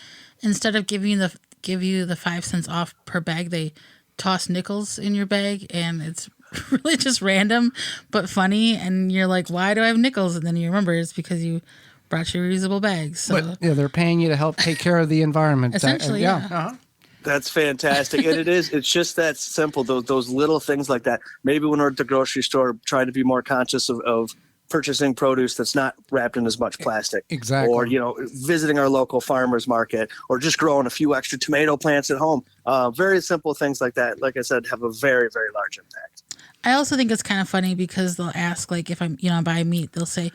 [SPEAKER 3] instead of give you the 5 cents off per bag, they toss nickels in your bag, and it's really just random but funny. And you're like, why do I have nickels? And then you remember it's because you brought your reusable bags. So.
[SPEAKER 1] But they're paying you to help take care of the environment.
[SPEAKER 3] Essentially, yeah.
[SPEAKER 1] Uh-huh.
[SPEAKER 5] That's fantastic. And it's just that simple, those little things like that. Maybe when we're at the grocery store, trying to be more conscious of purchasing produce that's not wrapped in as much plastic.
[SPEAKER 1] Exactly.
[SPEAKER 5] Or, visiting our local farmers market, or just growing a few extra tomato plants at home. Very simple things like that, like I said, have a very, very large impact.
[SPEAKER 3] I also think it's kind of funny because they'll ask, like, if I'm, buy meat, they'll say,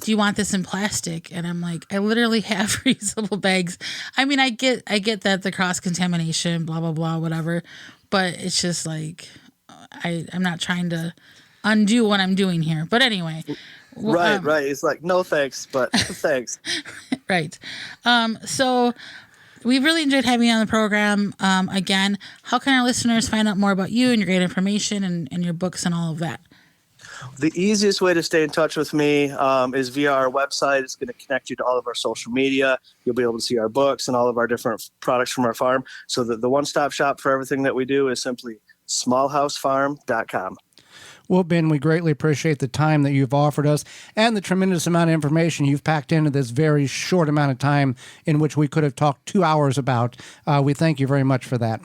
[SPEAKER 3] do you want this in plastic? And I'm like, I literally have reusable bags. I mean, I get that the cross contamination, blah, blah, blah, whatever. But it's just like, I'm not trying to undo what I'm doing here. But anyway.
[SPEAKER 5] Right. It's like, no thanks, but thanks.
[SPEAKER 3] Right. So we've really enjoyed having you on the program. Again, how can our listeners find out more about you and your great information and your books and all of that?
[SPEAKER 5] The easiest way to stay in touch with me is via our website. It's going to connect you to all of our social media. You'll be able to see our books and all of our different products from our farm. So the one-stop shop for everything that we do is simply smallhousefarm.com.
[SPEAKER 1] Well, Ben, we greatly appreciate the time that you've offered us and the tremendous amount of information you've packed into this very short amount of time in which we could have talked 2 hours about. We thank you very much for that.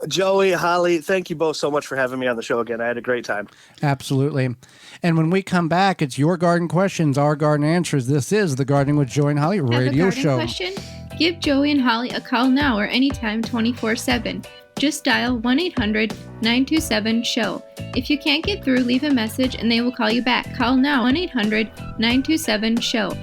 [SPEAKER 5] Joey, Holly, thank you both so much for having me on the show again. I had a great time.
[SPEAKER 1] Absolutely. And when we come back, it's your garden questions, our garden answers. This is the Gardening with Joey and Holly radio
[SPEAKER 2] Have a
[SPEAKER 1] show.
[SPEAKER 2] Question? Give Joey and Holly a call now or anytime 24/7. Just dial 1-800-927-SHOW. If you can't get through, leave a message and they will call you back. Call now 1-800-927-SHOW.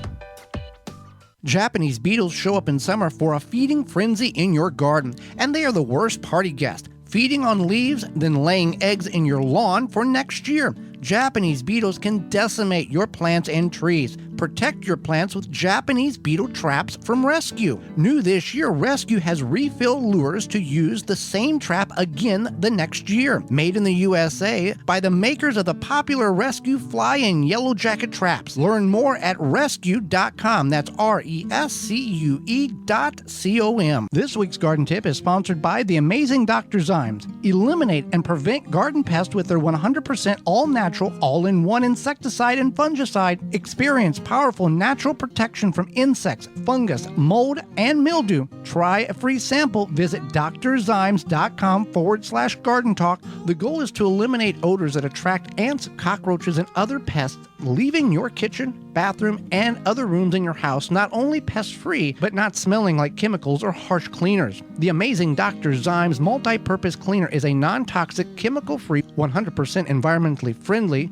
[SPEAKER 1] Japanese beetles show up in summer for a feeding frenzy in your garden, and they are the worst party guest, feeding on leaves, then laying eggs in your lawn for next year. Japanese beetles can decimate your plants and trees. Protect your plants with Japanese beetle traps from Rescue. New this year, Rescue has refill lures to use the same trap again the next year. Made in the USA by the makers of the popular Rescue Fly and Yellow Jacket traps. Learn more at rescue.com. That's RESCUE.com. This week's garden tip is sponsored by the amazing Dr. Zymes. Eliminate and prevent garden pests with their 100% all-natural, all-in-one insecticide and fungicide. Experience powerful natural protection from insects, fungus, mold, and mildew. Try a free sample. Visit drzymes.com/garden talk. The goal is to eliminate odors that attract ants, cockroaches, and other pests, leaving your kitchen, bathroom, and other rooms in your house not only pest-free, but not smelling like chemicals or harsh cleaners. The amazing Dr. Zymes multi-purpose cleaner is a non-toxic, chemical-free, 100% environmentally friendly,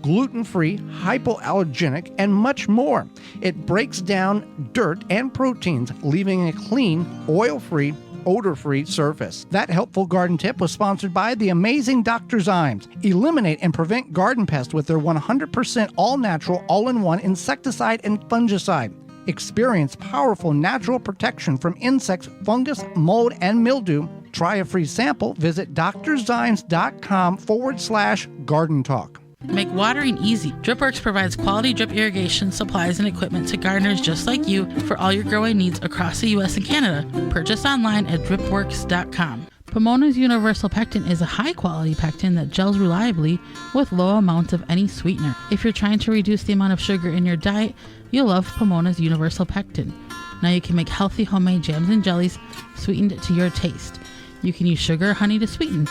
[SPEAKER 1] gluten-free, hypoallergenic, and much more. It breaks down dirt and proteins, leaving a clean, oil-free, odor-free surface. That helpful garden tip was sponsored by the amazing Dr. Zymes. Eliminate and prevent garden pests with their 100% all-natural, all-in-one insecticide and fungicide. Experience powerful natural protection from insects, fungus, mold, and mildew. Try a free sample. Visit drzymes.com/garden talk.
[SPEAKER 3] Make watering easy. DripWorks provides quality drip irrigation supplies and equipment to gardeners just like you for all your growing needs across the U.S. and Canada. Purchase online at dripworks.com. Pomona's Universal Pectin is a high-quality pectin that gels reliably with low amounts of any sweetener. If you're trying to reduce the amount of sugar in your diet, you'll love Pomona's Universal Pectin. Now you can make healthy homemade jams and jellies sweetened to your taste. You can use sugar or honey to sweeten.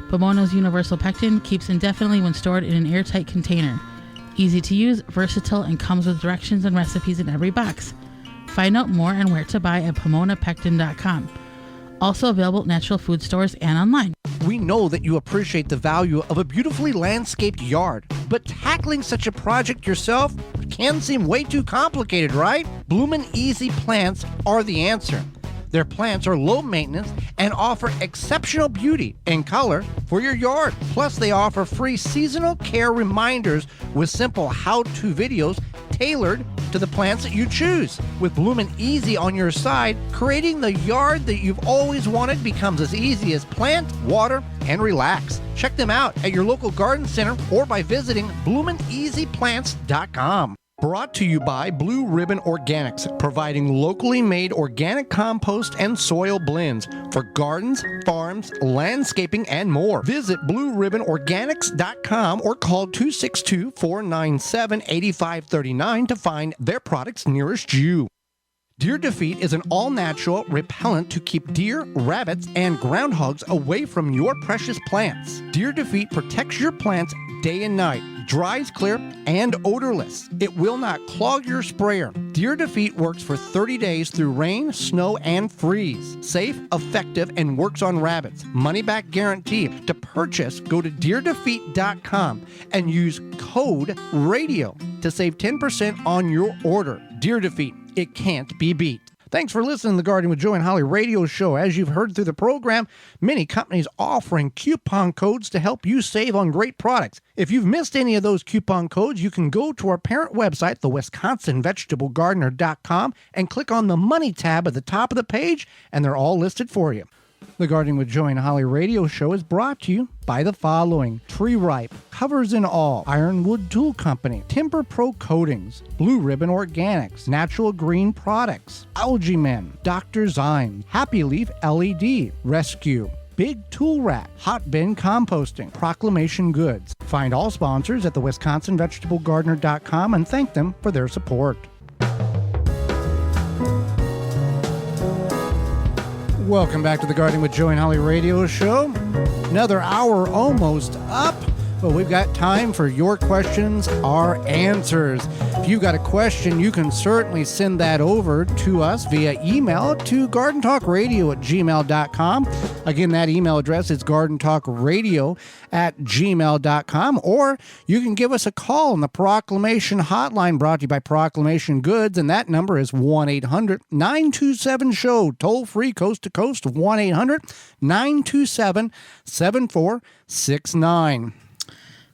[SPEAKER 3] Pomona's Universal Pectin keeps indefinitely when stored in an airtight container. Easy to use, versatile, and comes with directions and recipes in every box. Find out more and where to buy at PomonaPectin.com. Also available at natural food stores and online.
[SPEAKER 1] We know that you appreciate the value of a beautifully landscaped yard, but tackling such a project yourself can seem way too complicated, right? Bloomin' Easy Plants are the answer. Their plants are low maintenance and offer exceptional beauty and color for your yard. Plus, they offer free seasonal care reminders with simple how-to videos tailored to the plants that you choose. With Bloomin' Easy on your side, creating the yard that you've always wanted becomes as easy as plant, water, and relax. Check them out at your local garden center or by visiting bloomineasyplants.com. Brought to you by Blue Ribbon Organics, providing locally made organic compost and soil blends for gardens, farms, landscaping, and more. Visit blueribbonorganics.com or call 262-497-8539 to find their products nearest you. Deer Defeat is an all-natural repellent to keep deer, rabbits, and groundhogs away from your precious plants. Deer Defeat protects your plants day and night, dries clear, and odorless. It will not clog your sprayer. Deer Defeat works for 30 days through rain, snow, and freeze. Safe, effective, and works on rabbits. Money-back guarantee. To purchase, go to deerdefeat.com and use code RADIO to save 10% on your order. Deer Defeat. It can't be beat. Thanks for listening to the Gardening with Joe and Holly radio show. As you've heard through the program, many companies offering coupon codes to help you save on great products. If you've missed any of those coupon codes, you can go to our parent website, the WisconsinVegetableGardener.com, and click on the Money tab at the top of the page, and they're all listed for you. The Gardening with Joe and Holly radio show is brought to you by the following: Tree Ripe, Covers and All, Ironwood Tool Company, Timber Pro Coatings, Blue Ribbon Organics, Natural Green Products, Algae Men, Dr. Zymes, Happy Leaf LED, Rescue, Big Tool Rack, Hot Bin Composting, Proclamation Goods. Find all sponsors at the WisconsinVegetableGardener.com and thank them for their support. Welcome back to the Gardening with Joe and Holly radio show. Another hour almost up, but we've got time for your questions, our answers. If you've got a question, you can certainly send that over to us via email to gardentalkradio@gmail.com. Again, that email address is gardentalkradio@gmail.com, or you can give us a call on the Proclamation Hotline brought to you by Proclamation Goods, and that number is 1-800-927-SHOW, toll free coast to coast, 1-800-927-7469.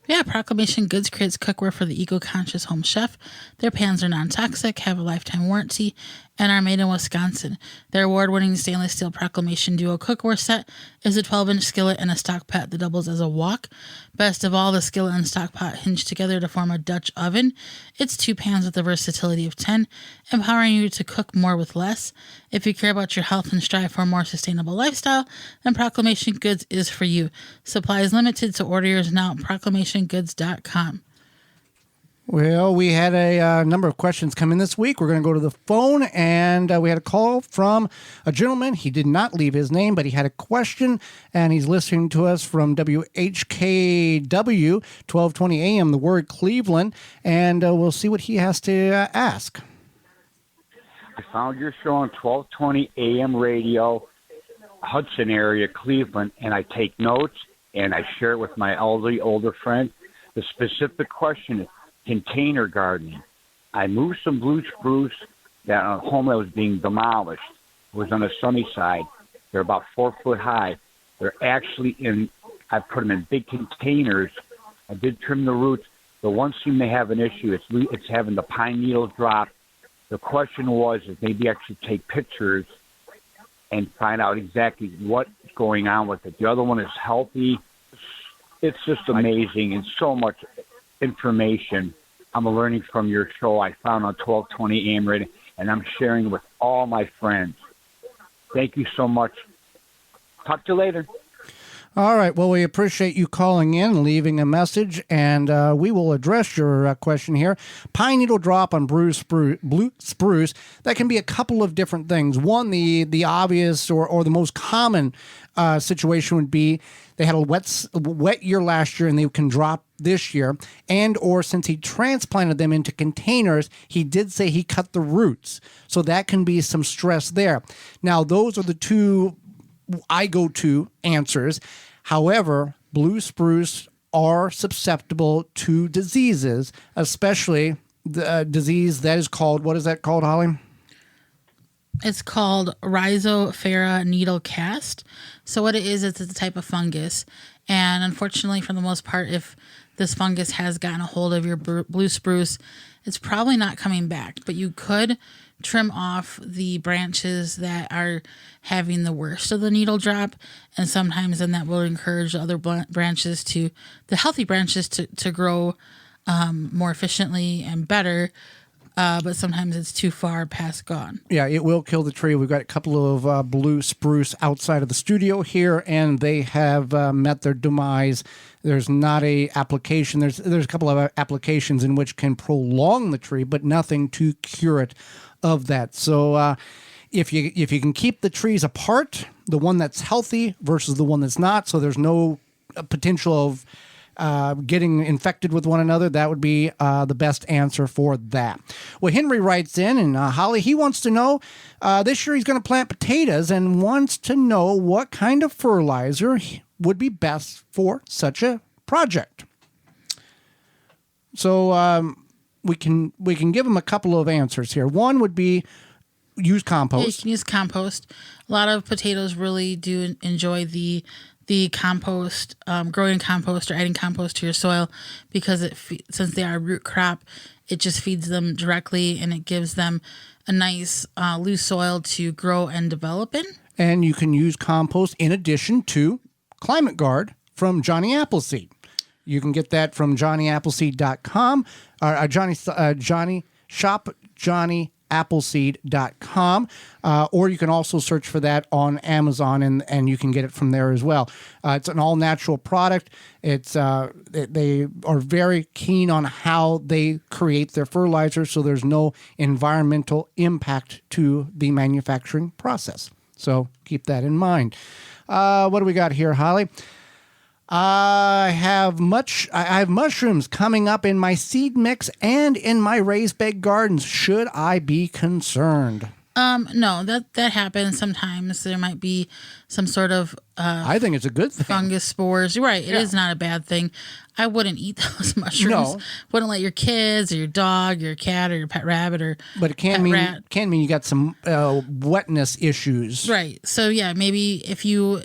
[SPEAKER 3] Yeah, Proclamation Goods creates cookware for the eco-conscious home chef. Their pans are non-toxic, have a lifetime warranty, and are made in Wisconsin. Their award-winning stainless steel Proclamation Duo cookware set is a 12-inch skillet and a stock pot that doubles as a wok. Best of all, the skillet and stock pot hinge together to form a Dutch oven. It's 2 pans with the versatility of 10, empowering you to cook more with less. If you care about your health and strive for a more sustainable lifestyle, then Proclamation Goods is for you. Supply is limited, so order yours now at proclamationgoods.com.
[SPEAKER 1] Well, we had a number of questions come in this week. We're going to go to the phone, and we had a call from a gentleman. He did not leave his name, but he had a question, and he's listening to us from WHKW, 1220 AM, the word Cleveland, and we'll see what he has to ask.
[SPEAKER 6] I found your show on 1220 AM radio, Hudson area, Cleveland, and I take notes, and I share it with my elderly, older friends. The specific question is container gardening. I moved some blue spruce that a home that was being demolished. It was on the sunny side. They're about 4 foot high. They're actually I put them in big containers. I did trim the roots. The one seemed to have an issue. It's having the pine needles drop. The question was if maybe I should take pictures and find out exactly what's going on with it. The other one is healthy. It's just amazing and so much information I'm learning from your show I found on 1220 AM radio, and I'm sharing with all my friends. Thank you so much. Talk to you later.
[SPEAKER 1] All right. Well, we appreciate you calling in, leaving a message, and we will address your question here. Pine needle drop on blue spruce, that can be a couple of different things. One, the obvious or the most common situation would be they had a wet year last year and they can drop this year, and or since he transplanted them into containers, he did say he cut the roots. So that can be some stress there. Now, those are the two I go to answers. However, blue spruce are susceptible to diseases, especially the disease that is called, what is that called, Holly?
[SPEAKER 3] It's called Rhizophora needle cast. So what it is, it's a type of fungus. And unfortunately, for the most part, if this fungus has gotten a hold of your blue spruce it's probably not coming back. But you could trim off the branches that are having the worst of the needle drop, and sometimes then that will encourage the other branches the healthy branches to grow more efficiently and better. But sometimes it's too far past gone.
[SPEAKER 1] Yeah, it will kill the tree. We've got a couple of blue spruce outside of the studio here, and they have met their demise. There's not a application. There's a couple of applications in which can prolong the tree, but nothing to cure it of that. So if you can keep the trees apart, the one that's healthy versus the one that's not, so there's no potential of getting infected with one another, that would be the best answer for that. Well, Henry writes in, and Holly, he wants to know, this year he's going to plant potatoes and wants to know what kind of fertilizer would be best for such a project. So we can give him a couple of answers here. One would be use compost.
[SPEAKER 3] Yeah, you can use compost. A lot of potatoes really do enjoy the compost, growing compost or adding compost to your soil, because since they are a root crop, it just feeds them directly and it gives them a nice loose soil to grow and develop in.
[SPEAKER 1] And you can use compost in addition to Climate Guard from Johnny Appleseed. You can get that from johnnyappleseed.com or shop johnnyappleseed.com, or you can also search for that on Amazon, and you can get it from there as well. It's an all-natural product. They are very keen on how they create their fertilizer, so there's no environmental impact to the manufacturing process. So keep that in mind. What do we got here, Holly? I have mushrooms coming up in my seed mix and in my raised bed gardens. Should I be concerned?
[SPEAKER 3] No, that happens sometimes. There might be some sort of
[SPEAKER 1] I think it's a good thing.
[SPEAKER 3] Fungus spores. You're right. It is not a bad thing. I wouldn't eat those mushrooms.
[SPEAKER 1] No.
[SPEAKER 3] Wouldn't let your kids or your dog, your cat, or your pet rabbit
[SPEAKER 1] But it can mean you got some wetness issues.
[SPEAKER 3] Right. So yeah, maybe if you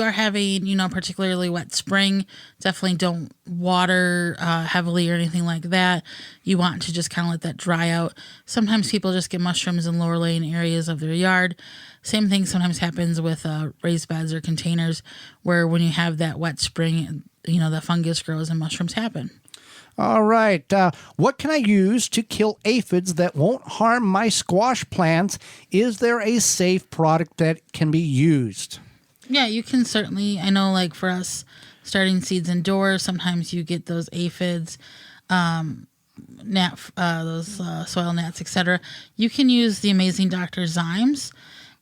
[SPEAKER 3] are having, particularly wet spring, definitely don't water heavily or anything like that. You want to just kind of let that dry out. Sometimes people just get mushrooms in lower laying areas of their yard. Same thing sometimes happens with raised beds or containers, where when you have that wet spring, the fungus grows and mushrooms happen.
[SPEAKER 1] All right. What can I use to kill aphids that won't harm my squash plants? Is there a safe product that can be used?
[SPEAKER 3] Yeah, you can certainly. I know, like for us starting seeds indoors, sometimes you get those aphids, those soil gnats, etc. You can use the amazing Dr. Zymes,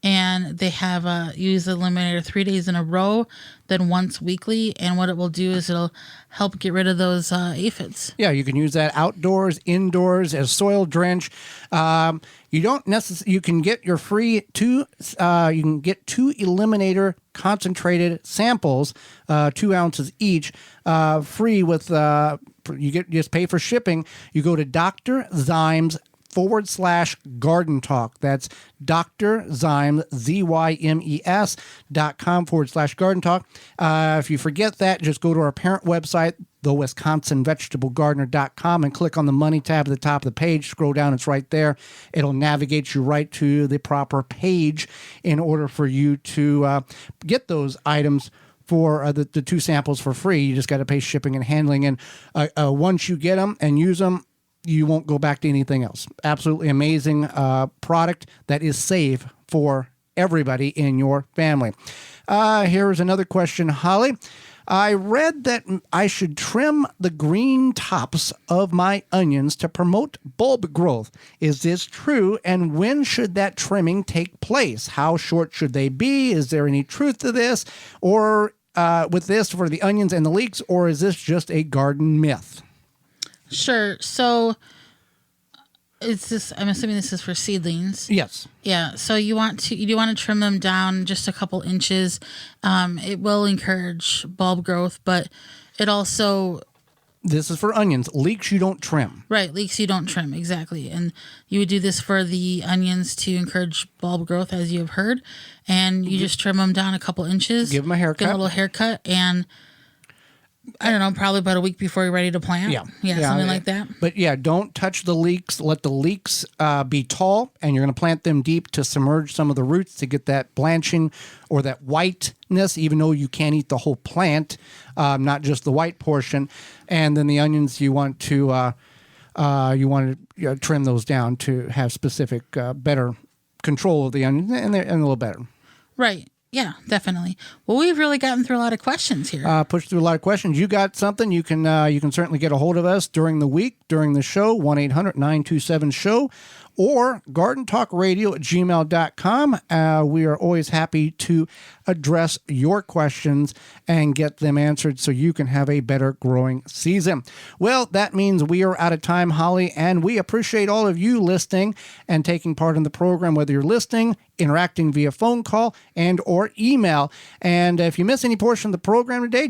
[SPEAKER 3] and they have use the eliminator 3 days in a row, then once weekly. And what it will do is it'll help get rid of those aphids. Yeah,
[SPEAKER 1] you can use that outdoors, indoors, as soil drench. You don't necessarily. You can get your free two eliminator concentrated samples, 2 ounces each, free with. Just pay for shipping. You go to Dr. Zymes /Garden Talk. That's Dr. Zymes, ZYMES.com /Garden Talk. If you forget that, just go to our parent website, thewisconsinvegetablegardener.com, and click on the money tab at the top of the page. Scroll down, it's right there. It'll navigate you right to the proper page in order for you to get those items for the 2 samples for free. You just got to pay shipping and handling. And once you get them and use them, you won't go back to anything else. Absolutely amazing product that is safe for everybody in your family. Here's another question, Holly. I read that I should trim the green tops of my onions to promote bulb growth. Is this true? And when should that trimming take place? How short should they be? Is there any truth to this? Or with this for the onions and the leeks? Or is this just a garden myth?
[SPEAKER 3] Sure. So I'm assuming this is for seedlings.
[SPEAKER 1] Yes.
[SPEAKER 3] Yeah. So you want to trim them down just a couple inches. It will encourage bulb growth, but it also.
[SPEAKER 1] This is for onions. Leeks you don't trim.
[SPEAKER 3] Right. Leeks you don't trim. Exactly. And you would do this for the onions to encourage bulb growth, as you have heard. And you just trim them down a couple inches.
[SPEAKER 1] Give them a haircut.
[SPEAKER 3] Get a little haircut. And I don't know, probably about a week before you're ready to plant. Yeah, something like that.
[SPEAKER 1] But yeah, don't touch the leeks. Let the leeks be tall, and you're going to plant them deep to submerge some of the roots to get that blanching or that whiteness, even though you can't eat the whole plant, not just the white portion. And then the onions, you want to trim those down to have specific, better control of the onions, and they're a little better.
[SPEAKER 3] Right. Yeah, definitely. Well, we've really gotten through a lot of questions here.
[SPEAKER 1] Pushed through a lot of questions. You got something, you can certainly get a hold of us during the week, during the show, 1-800-927-SHOW, or gardentalkradio@gmail.com. We are always happy to address your questions and get them answered so you can have a better growing season. Well, that means we are out of time, Holly, and we appreciate all of you listening and taking part in the program, whether you're listening, interacting via phone call and or email. And if you miss any portion of the program today,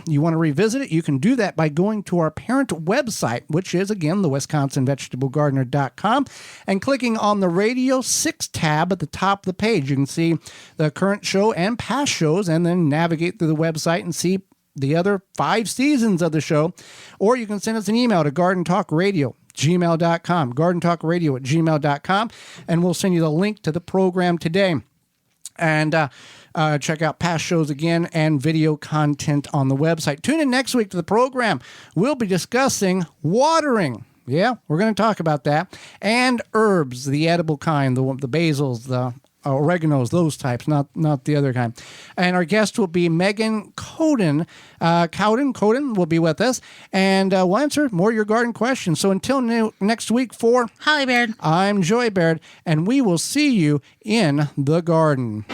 [SPEAKER 1] you want to revisit it, you can do that by going to our parent website, which is, again, the WisconsinVegetableGardener.com, and clicking on the Radio 6 tab at the top of the page. You can see the current show and past shows, and then navigate through the website and see the other 5 seasons of the show. Or you can send us an email to gardentalkradio@gmail.com, gardentalkradio@gmail.com, and we'll send you the link to the program today. And check out past shows again and video content on the website. Tune in next week to the program. We'll be discussing watering. Yeah, we're going to talk about that. And herbs, the edible kind, the basils, the oreganos, those types, not the other kind. And our guest will be Megan Cohen. Cohen will be with us, and we'll answer more of your garden questions. So until next week, for
[SPEAKER 3] Holly Baird,
[SPEAKER 1] I'm Joy Baird, and we will see you in the garden.